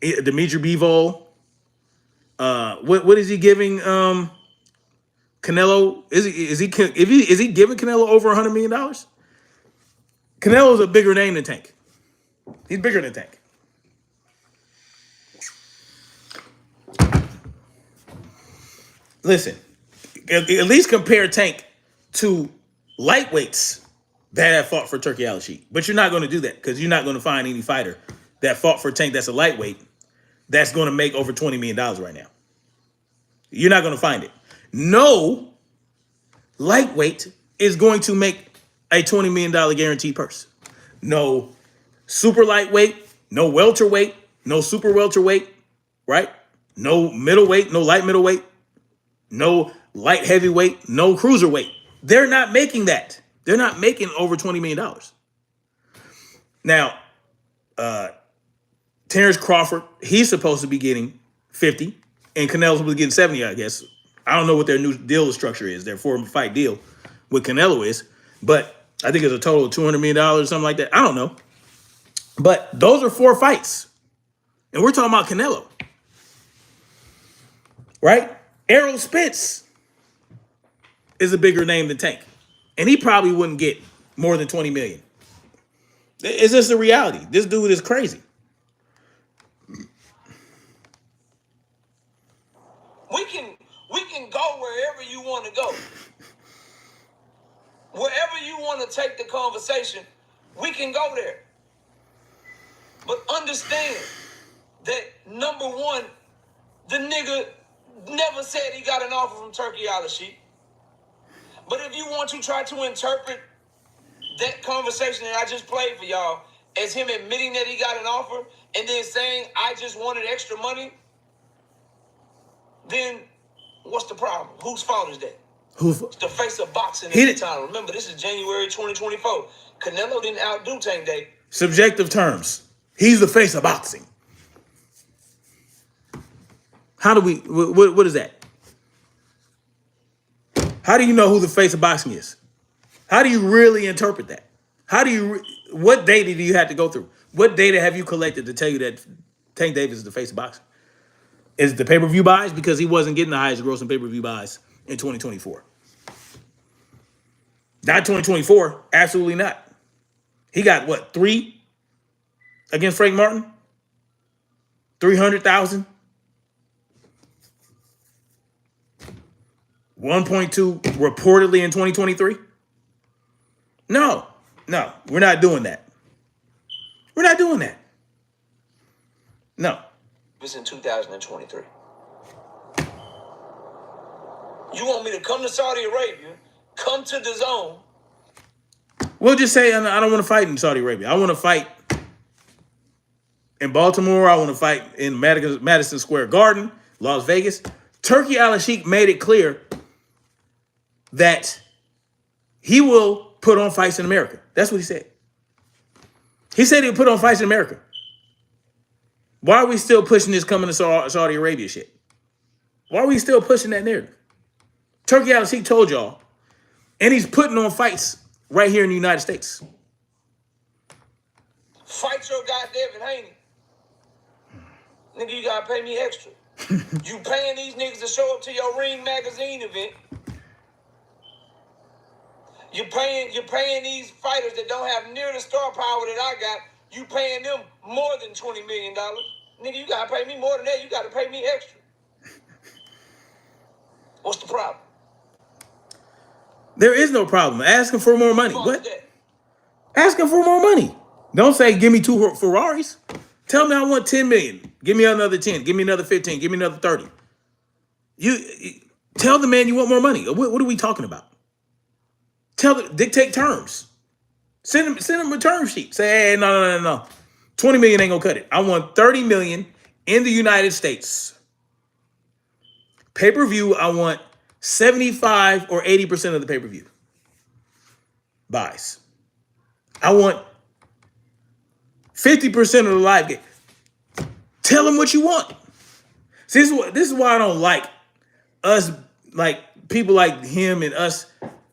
Dimitri Bivol. What is he giving Canelo? Is he giving Canelo over $100 million? Canelo's a bigger name than Tank. He's bigger than Tank. Listen, at least compare Tank to lightweights that have fought for Turkey Al-Sheikh. But you're not going to do that because you're not going to find any fighter that fought for Tank that's a lightweight that's going to make over $20 million right now. You're not going to find it. No lightweight is going to make a $20 million guaranteed purse. No super lightweight, no welterweight, no super welterweight, right? No middleweight, no light middleweight, no light heavyweight, no cruiserweight. They're not making that. They're not making over $20 million. Now, Terrence Crawford, he's supposed to be getting 50, and Canelo's supposed to be getting 70, I guess. I don't know what their new deal structure is, their 4-fight deal with Canelo is, but I think it's a total of $200 million or something like that. I don't know. But those are 4 fights. And we're talking about Canelo. Right? Errol Spence is a bigger name than Tank. And he probably wouldn't get more than 20 million. It's just the reality. This dude is crazy. We can go wherever you want to go. Wherever you want to take the conversation, we can go there. But understand that, number one, the nigga never said he got an offer from Turkey Al-Sheikh. But if you want to try to interpret that conversation that I just played for y'all as him admitting that he got an offer and then saying, I just wanted extra money, then what's the problem? Whose fault is that? It's the face of boxing at the time. Remember, this is January 2024. Canelo didn't outdo Tank Davis. Subjective terms. He's the face of boxing. How do we, what is that? How do you know who the face of boxing is? How do you really interpret that? How do you, what data do you have to go through? What data have you collected to tell you that Tank Davis is the face of boxing? Is it the pay-per-view buys? Because he wasn't getting the highest grossing pay-per-view buys in 2024. Not 2024. Absolutely not. He got, what, 3 against Frank Martin? 300,000? 1.2 reportedly in 2023? No, we're not doing that. We're not doing that. No. It was in 2023. You want me to come to Saudi Arabia, come to the zone? We'll just say I don't want to fight in Saudi Arabia. I want to fight in Baltimore. I want to fight in Madison Square Garden, Las Vegas. Turkey Al-Sheikh made it clear that he will put on fights in America. That's what he said. He said he'll put on fights in America. Why are we still pushing this coming to Saudi Arabia shit? Why are we still pushing that narrative? Turkey Al-Sheikh told y'all, and he's putting on fights right here in the United States. Fight your goddamn Haney. Nigga, you gotta pay me extra. You paying these niggas to show up to your Ring magazine event. You're paying these fighters that don't have near the star power that I got. You paying them more than $20 million. Nigga, you gotta pay me more than that. You gotta pay me extra. What's the problem? There is no problem. Asking for more money. What? Asking for more money. Don't say, give me 2 Ferraris. Tell me I want 10 million. Give me another 10. Give me another 15. Give me another 30. You tell the man you want more money. What are we talking about? Dictate terms. Send him a term sheet. Say, hey, no. 20 million ain't gonna cut it. I want 30 million in the United States. Pay-per-view, I want 75 or 80% of the pay-per-view buys. I want 50% of the live game. Tell him what you want. See, this is why I don't like us, like people like him and us.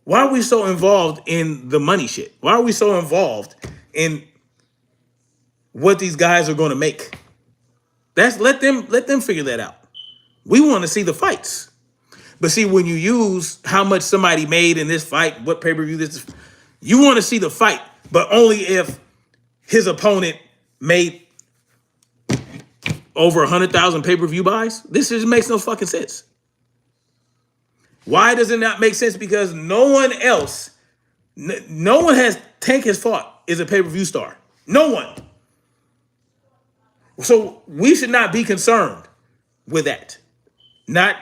Why are we so involved in the money shit? Why are we so involved in what these guys are going to make? Let them figure that out. We want to see the fights. But see, when you use how much somebody made in this fight, what pay-per-view this is, you want to see the fight, but only if his opponent made over 100,000 pay-per-view buys. This just makes no fucking sense. Why does it not make sense? Because no one has Tank has fought is a pay-per-view star. No one. So we should not be concerned with that. Not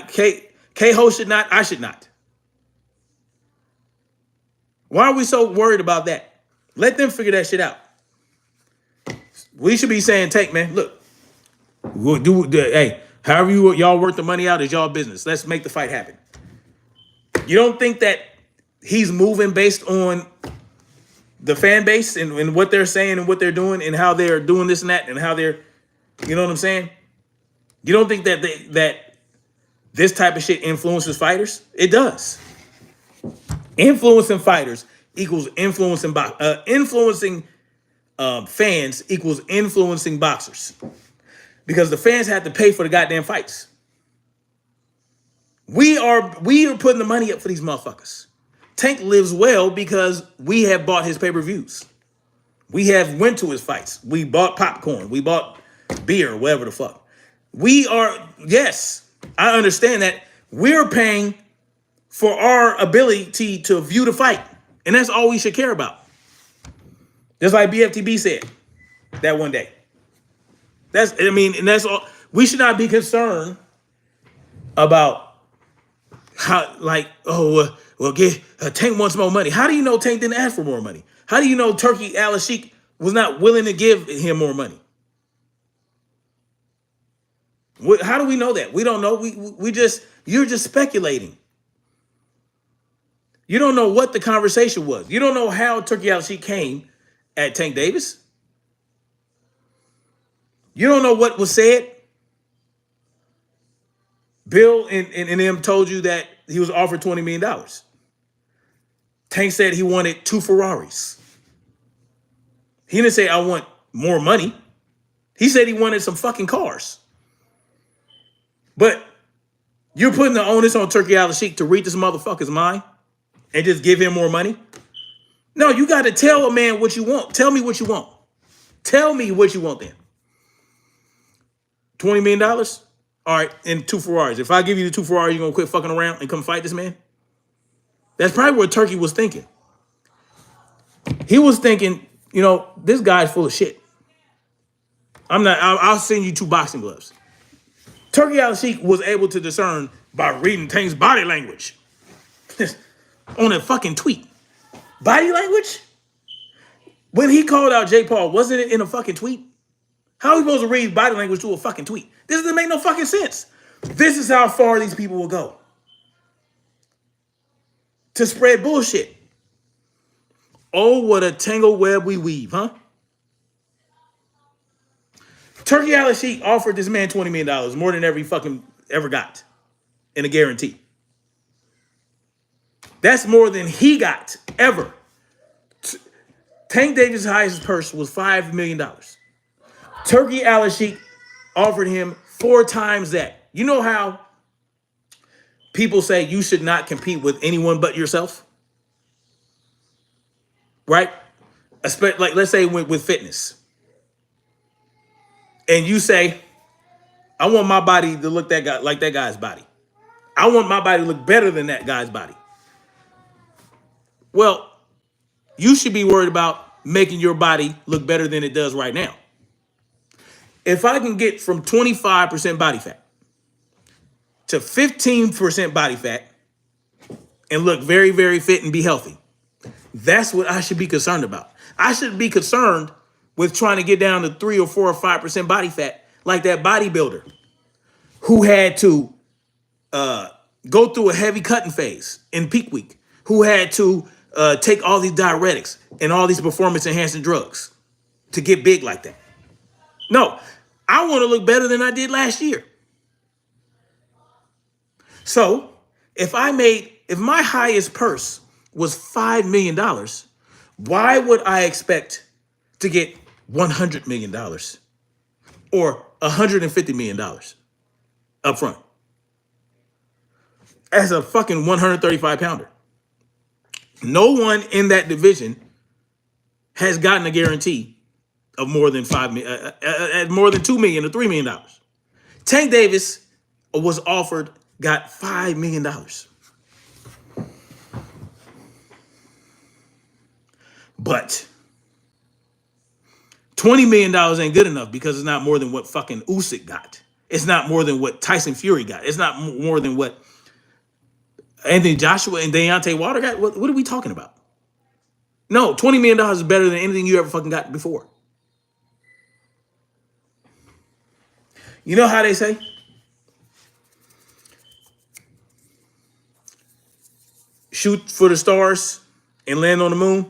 K-Ho should not, I should not. Why are we so worried about that? Let them figure that shit out. We should be saying, Tank, man, look, we'll hey, however y'all work the money out is y'all business. Let's make the fight happen. You don't think that he's moving based on the fan base and what they're saying and what they're doing and how they're doing this and that and how they're, you know what I'm saying? You don't think that that this type of shit influences fighters? It does. Influencing fighters equals influencing fans equals influencing boxers, because the fans have to pay for the goddamn fights. We are putting the money up for these motherfuckers. Tank lives well because we have bought his pay-per-views. We have went to his fights. We bought popcorn. We bought beer, whatever the fuck. Yes, I understand that we're paying for our ability to view the fight. And that's all we should care about. Just like BFTB said that one day. And that's all. We should not be concerned about how, like, Tank wants more money. How do you know Tank didn't ask for more money? How do you know Turkey Al-Sheikh was not willing to give him more money? How do we know that? We don't know. You're just speculating. You don't know what the conversation was. You don't know how Turkey Al-Sheikh came at Tank Davis. You don't know what was said. Bill and them told you that he was offered $20 million. Tank said he wanted 2 Ferraris. He didn't say, I want more money. He said he wanted some fucking cars. But you're putting the onus on Turkey Al-Sheikh to read this motherfucker's mind and just give him more money? No, you got to tell a man what you want. Tell me what you want. Tell me what you want then. $20 million? All right, and 2 Ferraris. If I give you the 2 Ferraris, you're going to quit fucking around and come fight this man? That's probably what Turkey was thinking. He was thinking, this guy's full of shit. I'll send you 2 boxing gloves. Turkey Al-Sheikh was able to discern by reading Tank's body language on a fucking tweet. Body language? When he called out Jake Paul, wasn't it in a fucking tweet? How are we supposed to read body language to a fucking tweet? This doesn't make no fucking sense. This is how far these people will go to spread bullshit. Oh, what a tangled web we weave, huh? Turkey Al-Sheikh offered this man $20 million, more than every fucking ever got in a guarantee. That's more than he got ever. Tank Davis' highest purse was $5 million. Turkey Al-Sheikh offered him 4 times that. You know how people say you should not compete with anyone but yourself? Right? Like, let's say with fitness. And you say, I want my body to look like that guy's body. I want my body to look better than that guy's body. Well, you should be worried about making your body look better than it does right now. If I can get from 25% body fat to 15% body fat and look very, very fit and be healthy, that's what I should be concerned about. I should be concerned with trying to get down to 3 or 4 or 5% body fat like that bodybuilder who had to go through a heavy cutting phase in peak week, who had to take all these diuretics and all these performance enhancing drugs to get big like that. No, I want to look better than I did last year. So if my highest purse was $5 million, why would I expect to get $100 million or $150 million up front as a fucking 135 pounder? No one in that division has gotten a guarantee of more than $2 million or $3 million. Tank Davis was offered, got $5 million. But $20 million ain't good enough because it's not more than what fucking Usyk got. It's not more than what Tyson Fury got. It's not more than what Anthony Joshua and Deontay Wilder got. What are we talking about? No, $20 million is better than anything you ever fucking got before. You know how they say? shoot for the stars and land on the moon.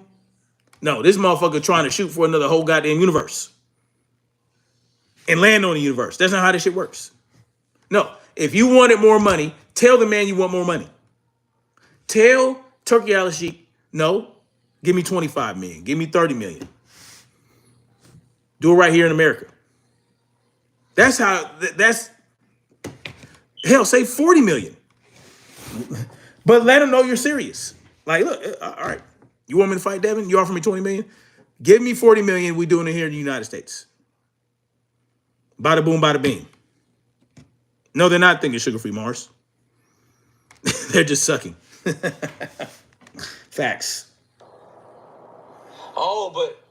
No, this motherfucker trying to shoot for another whole goddamn universe and land on the universe. That's not how this shit works. No, if you wanted more money, tell the man you want more money. Tell Turkey Al-Sheikh, no, give me 25 million, give me 30 million. Do it right here in America. That's how, hell, say 40 million. But let them know you're serious. Like, look, all right, you want me to fight Devin? You offer me 20 million? Give me 40 million, we doing it here in the United States. Bada boom, bada bing. No, they're not thinking sugar-free Mars. They're just sucking. Facts. Oh, but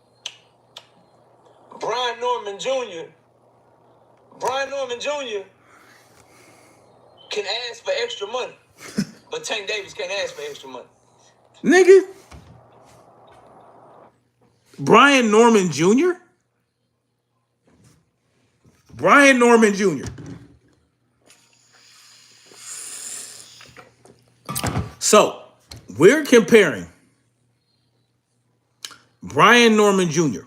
Brian Norman Jr. can ask for extra money. But Tank Davis can't ask for extra money. Nigga. Brian Norman Jr.? Brian Norman Jr. So, we're comparing Brian Norman Jr.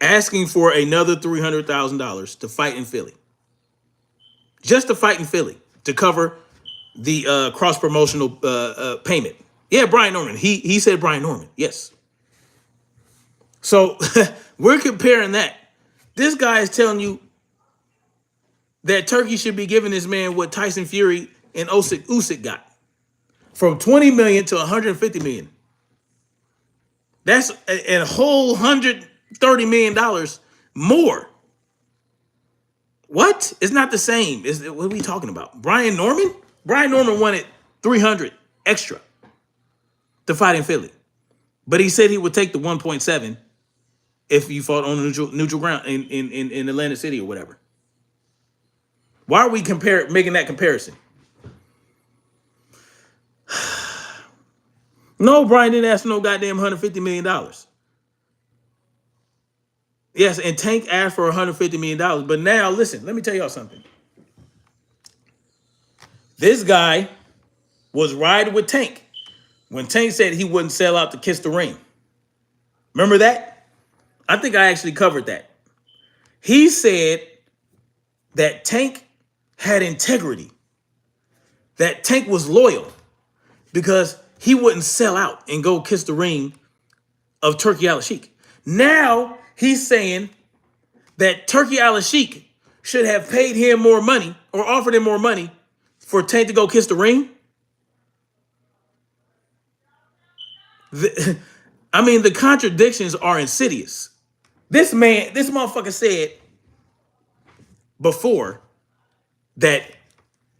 asking for another $300,000 to fight in Philly. Just to fight in Philly, to cover the cross-promotional payment. Yeah, Brian Norman. He said Brian Norman. Yes. So, we're comparing that. This guy is telling you that Turkey should be giving this man what Tyson Fury and Usyk got. From 20 million to 150 million. That's a whole $130 million more. What? It's not the same. What are we talking about? Brian Norman? Brian Norman wanted 300 extra to fight in Philly. But he said he would take the 1.7 if you fought on a neutral ground in Atlantic City or whatever. Why are we making that comparison? No, Brian didn't ask for no goddamn $150 million. Yes, and Tank asked for $150 million. But now, listen, let me tell y'all something. This guy was riding with Tank when Tank said he wouldn't sell out to kiss the ring. Remember that? I think I actually covered that. He said that Tank had integrity, that Tank was loyal because he wouldn't sell out and go kiss the ring of Turkey Al-Sheikh. Now he's saying that Turkey Al-Sheikh should have paid him more money or offered him more money for Tank to go kiss the ring. The contradictions are insidious. This motherfucker said before that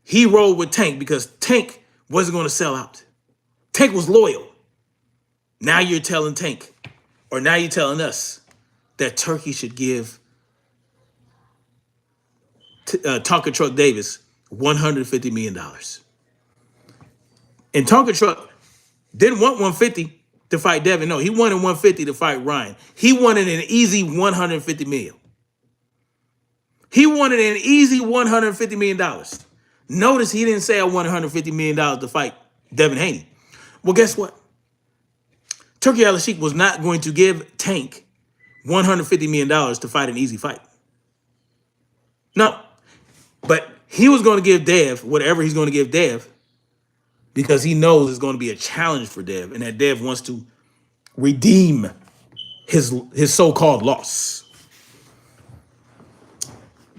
he rolled with Tank because Tank wasn't going to sell out. Tank was loyal. Now you're telling Tank, or now you're telling us that Turkey should give Tonka Truck Davis $150 million. And Tonka Truck didn't want 150 to fight Devin. No, he wanted 150 to fight Ryan. He wanted an easy 150 million. He wanted an easy $150 million. Notice he didn't say I want $150 million to fight Devin Haney. Well, guess what? Turkey Al-Sheikh was not going to give Tank $150 million to fight an easy fight. No. But he was going to give Dev whatever he's going to give Dev because he knows it's going to be a challenge for Dev and that Dev wants to redeem his so-called loss.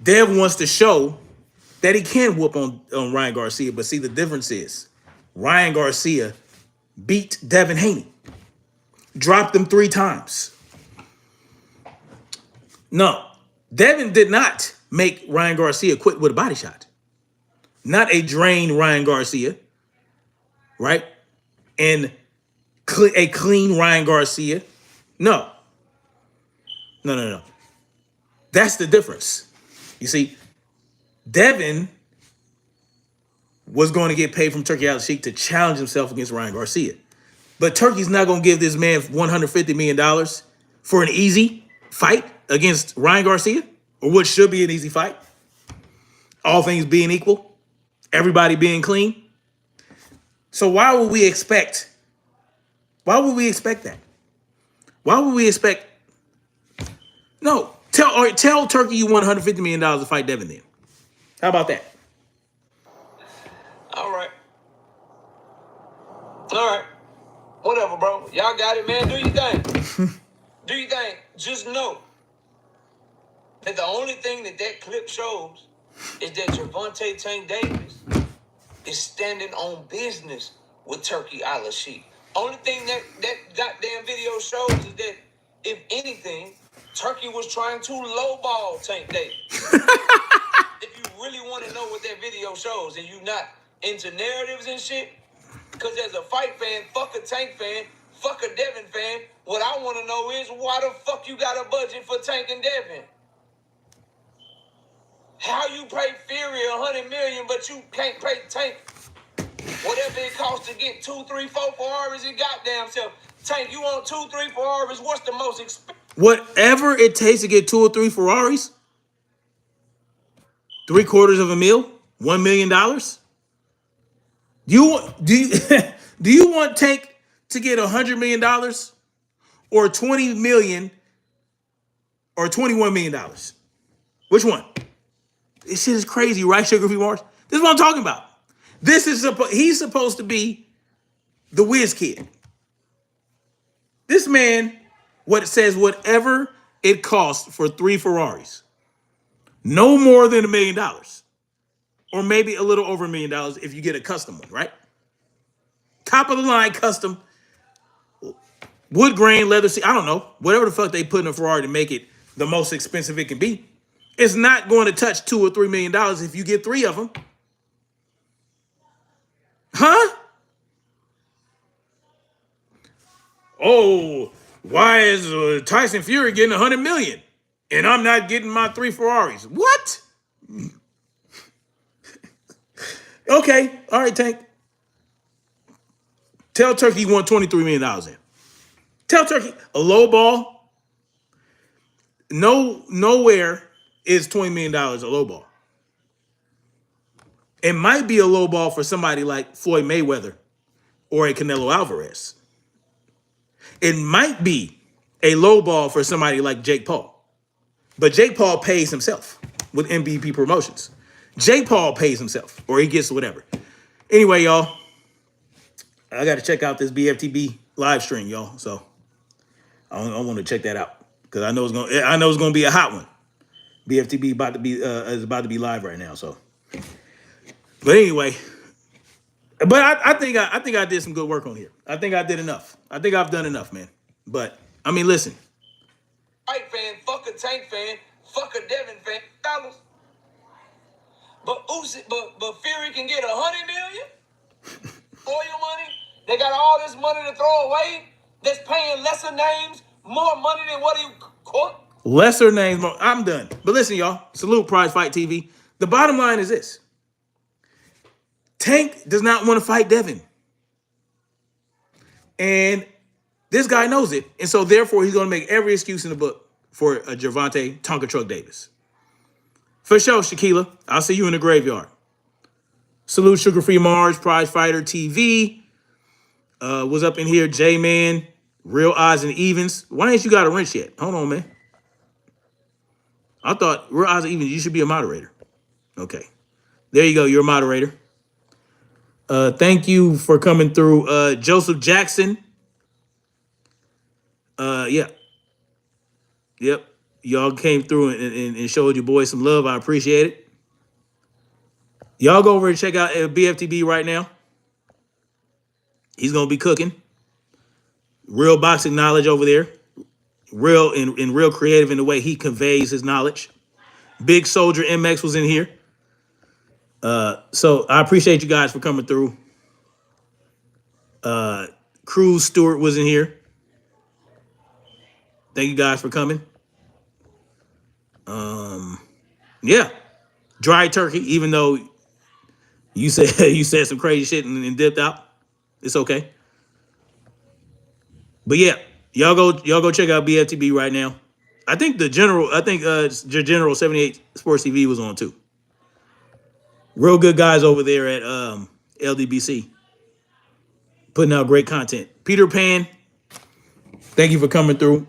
Dev wants to show that he can whoop on Ryan Garcia, but see, the difference is Ryan Garcia beat Devin Haney. Dropped him 3 times. No, Devin did not make Ryan Garcia quit with a body shot. Not a drained Ryan Garcia, right? And a clean Ryan Garcia. No. That's the difference. You see, Devin was going to get paid from Turkey Al-Sheikh to challenge himself against Ryan Garcia. But Turkey's not going to give this man $150 million for an easy fight against Ryan Garcia, or what should be an easy fight. All things being equal, everybody being clean. So why would we expect? Why would we expect that? Why would we expect? No, tell Turkey you won $150 million to fight Devin. Then, how about that? All right. Whatever, bro. Y'all got it, man. Do your thing. Do your thing. Just know that the only thing that clip shows is that Gervonte Tank Davis is standing on business with Turkey Al-Sheikh. Only thing that goddamn video shows is that, if anything, Turkey was trying to lowball Tank Davis. If you really want to know what that video shows and you not into narratives and shit, because as a fight fan, fuck a Tank fan, fuck a Devin fan, what I want to know is why the fuck you got a budget for Tank and Devin? How you pay Fury $100 million, but you can't pay Tank whatever it costs to get 2, 3, 4 Ferraris and goddamn self. Tank, you want 2, 3 Ferraris? What's the most expensive? Whatever it takes to get 2 or 3 Ferraris, $750,000, $1 million. Do you want Tank to get $100 million or $20 million or $21 million? Which one? This shit is crazy, right, Sugar Free Mars? This is what I'm talking about. He's supposed to be the whiz kid. This man, whatever it costs for 3 Ferraris, no more than $1 million, or maybe a little over $1 million if you get a custom one, right? Top of the line custom, wood grain, leather seat, I don't know, whatever the fuck they put in a Ferrari to make it the most expensive it can be. It's not going to touch $2 or $3 million if you get 3 of them. Huh? Oh, why is Tyson Fury getting $100 million and I'm not getting my 3 Ferraris? What? Okay, all right, Tank. Tell Turkey you want $23 million in. Tell Turkey a low ball. Nowhere is $20 million a low ball. It might be a low ball for somebody like Floyd Mayweather or a Canelo Alvarez. It might be a low ball for somebody like Jake Paul. But Jake Paul pays himself with MVP Promotions. Jake Paul pays himself, or he gets whatever. Anyway, y'all, I got to check out this BFTB live stream, y'all. So I want to check that out because I know it's gonna be a hot one. BFTB is about to be live right now. So, but anyway, I think I did some good work on here. I think I did enough. I think I've done enough, man. But I mean, listen. Fight fan, fuck a Tank fan, fuck a Devin fan, dollars. But Fury can get $100 million oil money. They got all this money to throw away. That's paying lesser names more money than what he caught. Lesser names. I'm done. But listen, y'all. Salute Prize Fight TV. The bottom line is this. Tank does not want to fight Devin. And this guy knows it. And so, therefore, he's going to make every excuse in the book for Gervonte Tonka Truck Davis. For sure, Shaquila. I'll see you in the graveyard. Salute Sugar Free Mars, Prize Fighter TV. Was up in here, J-Man, Real Odds and Evens. Why ain't you got a wrench yet? Hold on, man. I thought Real Odds and Evens, you should be a moderator. Okay. There you go. You're a moderator. Thank you for coming through. Joseph Jackson. Yeah. Yep. Y'all came through and showed your boy some love. I appreciate it. Y'all go over and check out BFTB right now. He's going to be cooking. Real boxing knowledge over there. Real and real creative in the way he conveys his knowledge. Big Soldier MX was in here. So I appreciate you guys for coming through. Cruz Stewart was in here. Thank you guys for coming. Yeah. Dry turkey, even though you said some crazy shit and dipped out. It's okay. But yeah, y'all go check out BFTB right now. I think General 78 Sports TV was on too. Real good guys over there at LDBC. putting out great content. Peter Pan, thank you for coming through.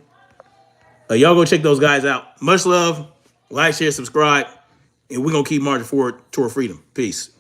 Y'all go check those guys out. Much love. Like, share, subscribe. And we're going to keep marching forward toward freedom. Peace.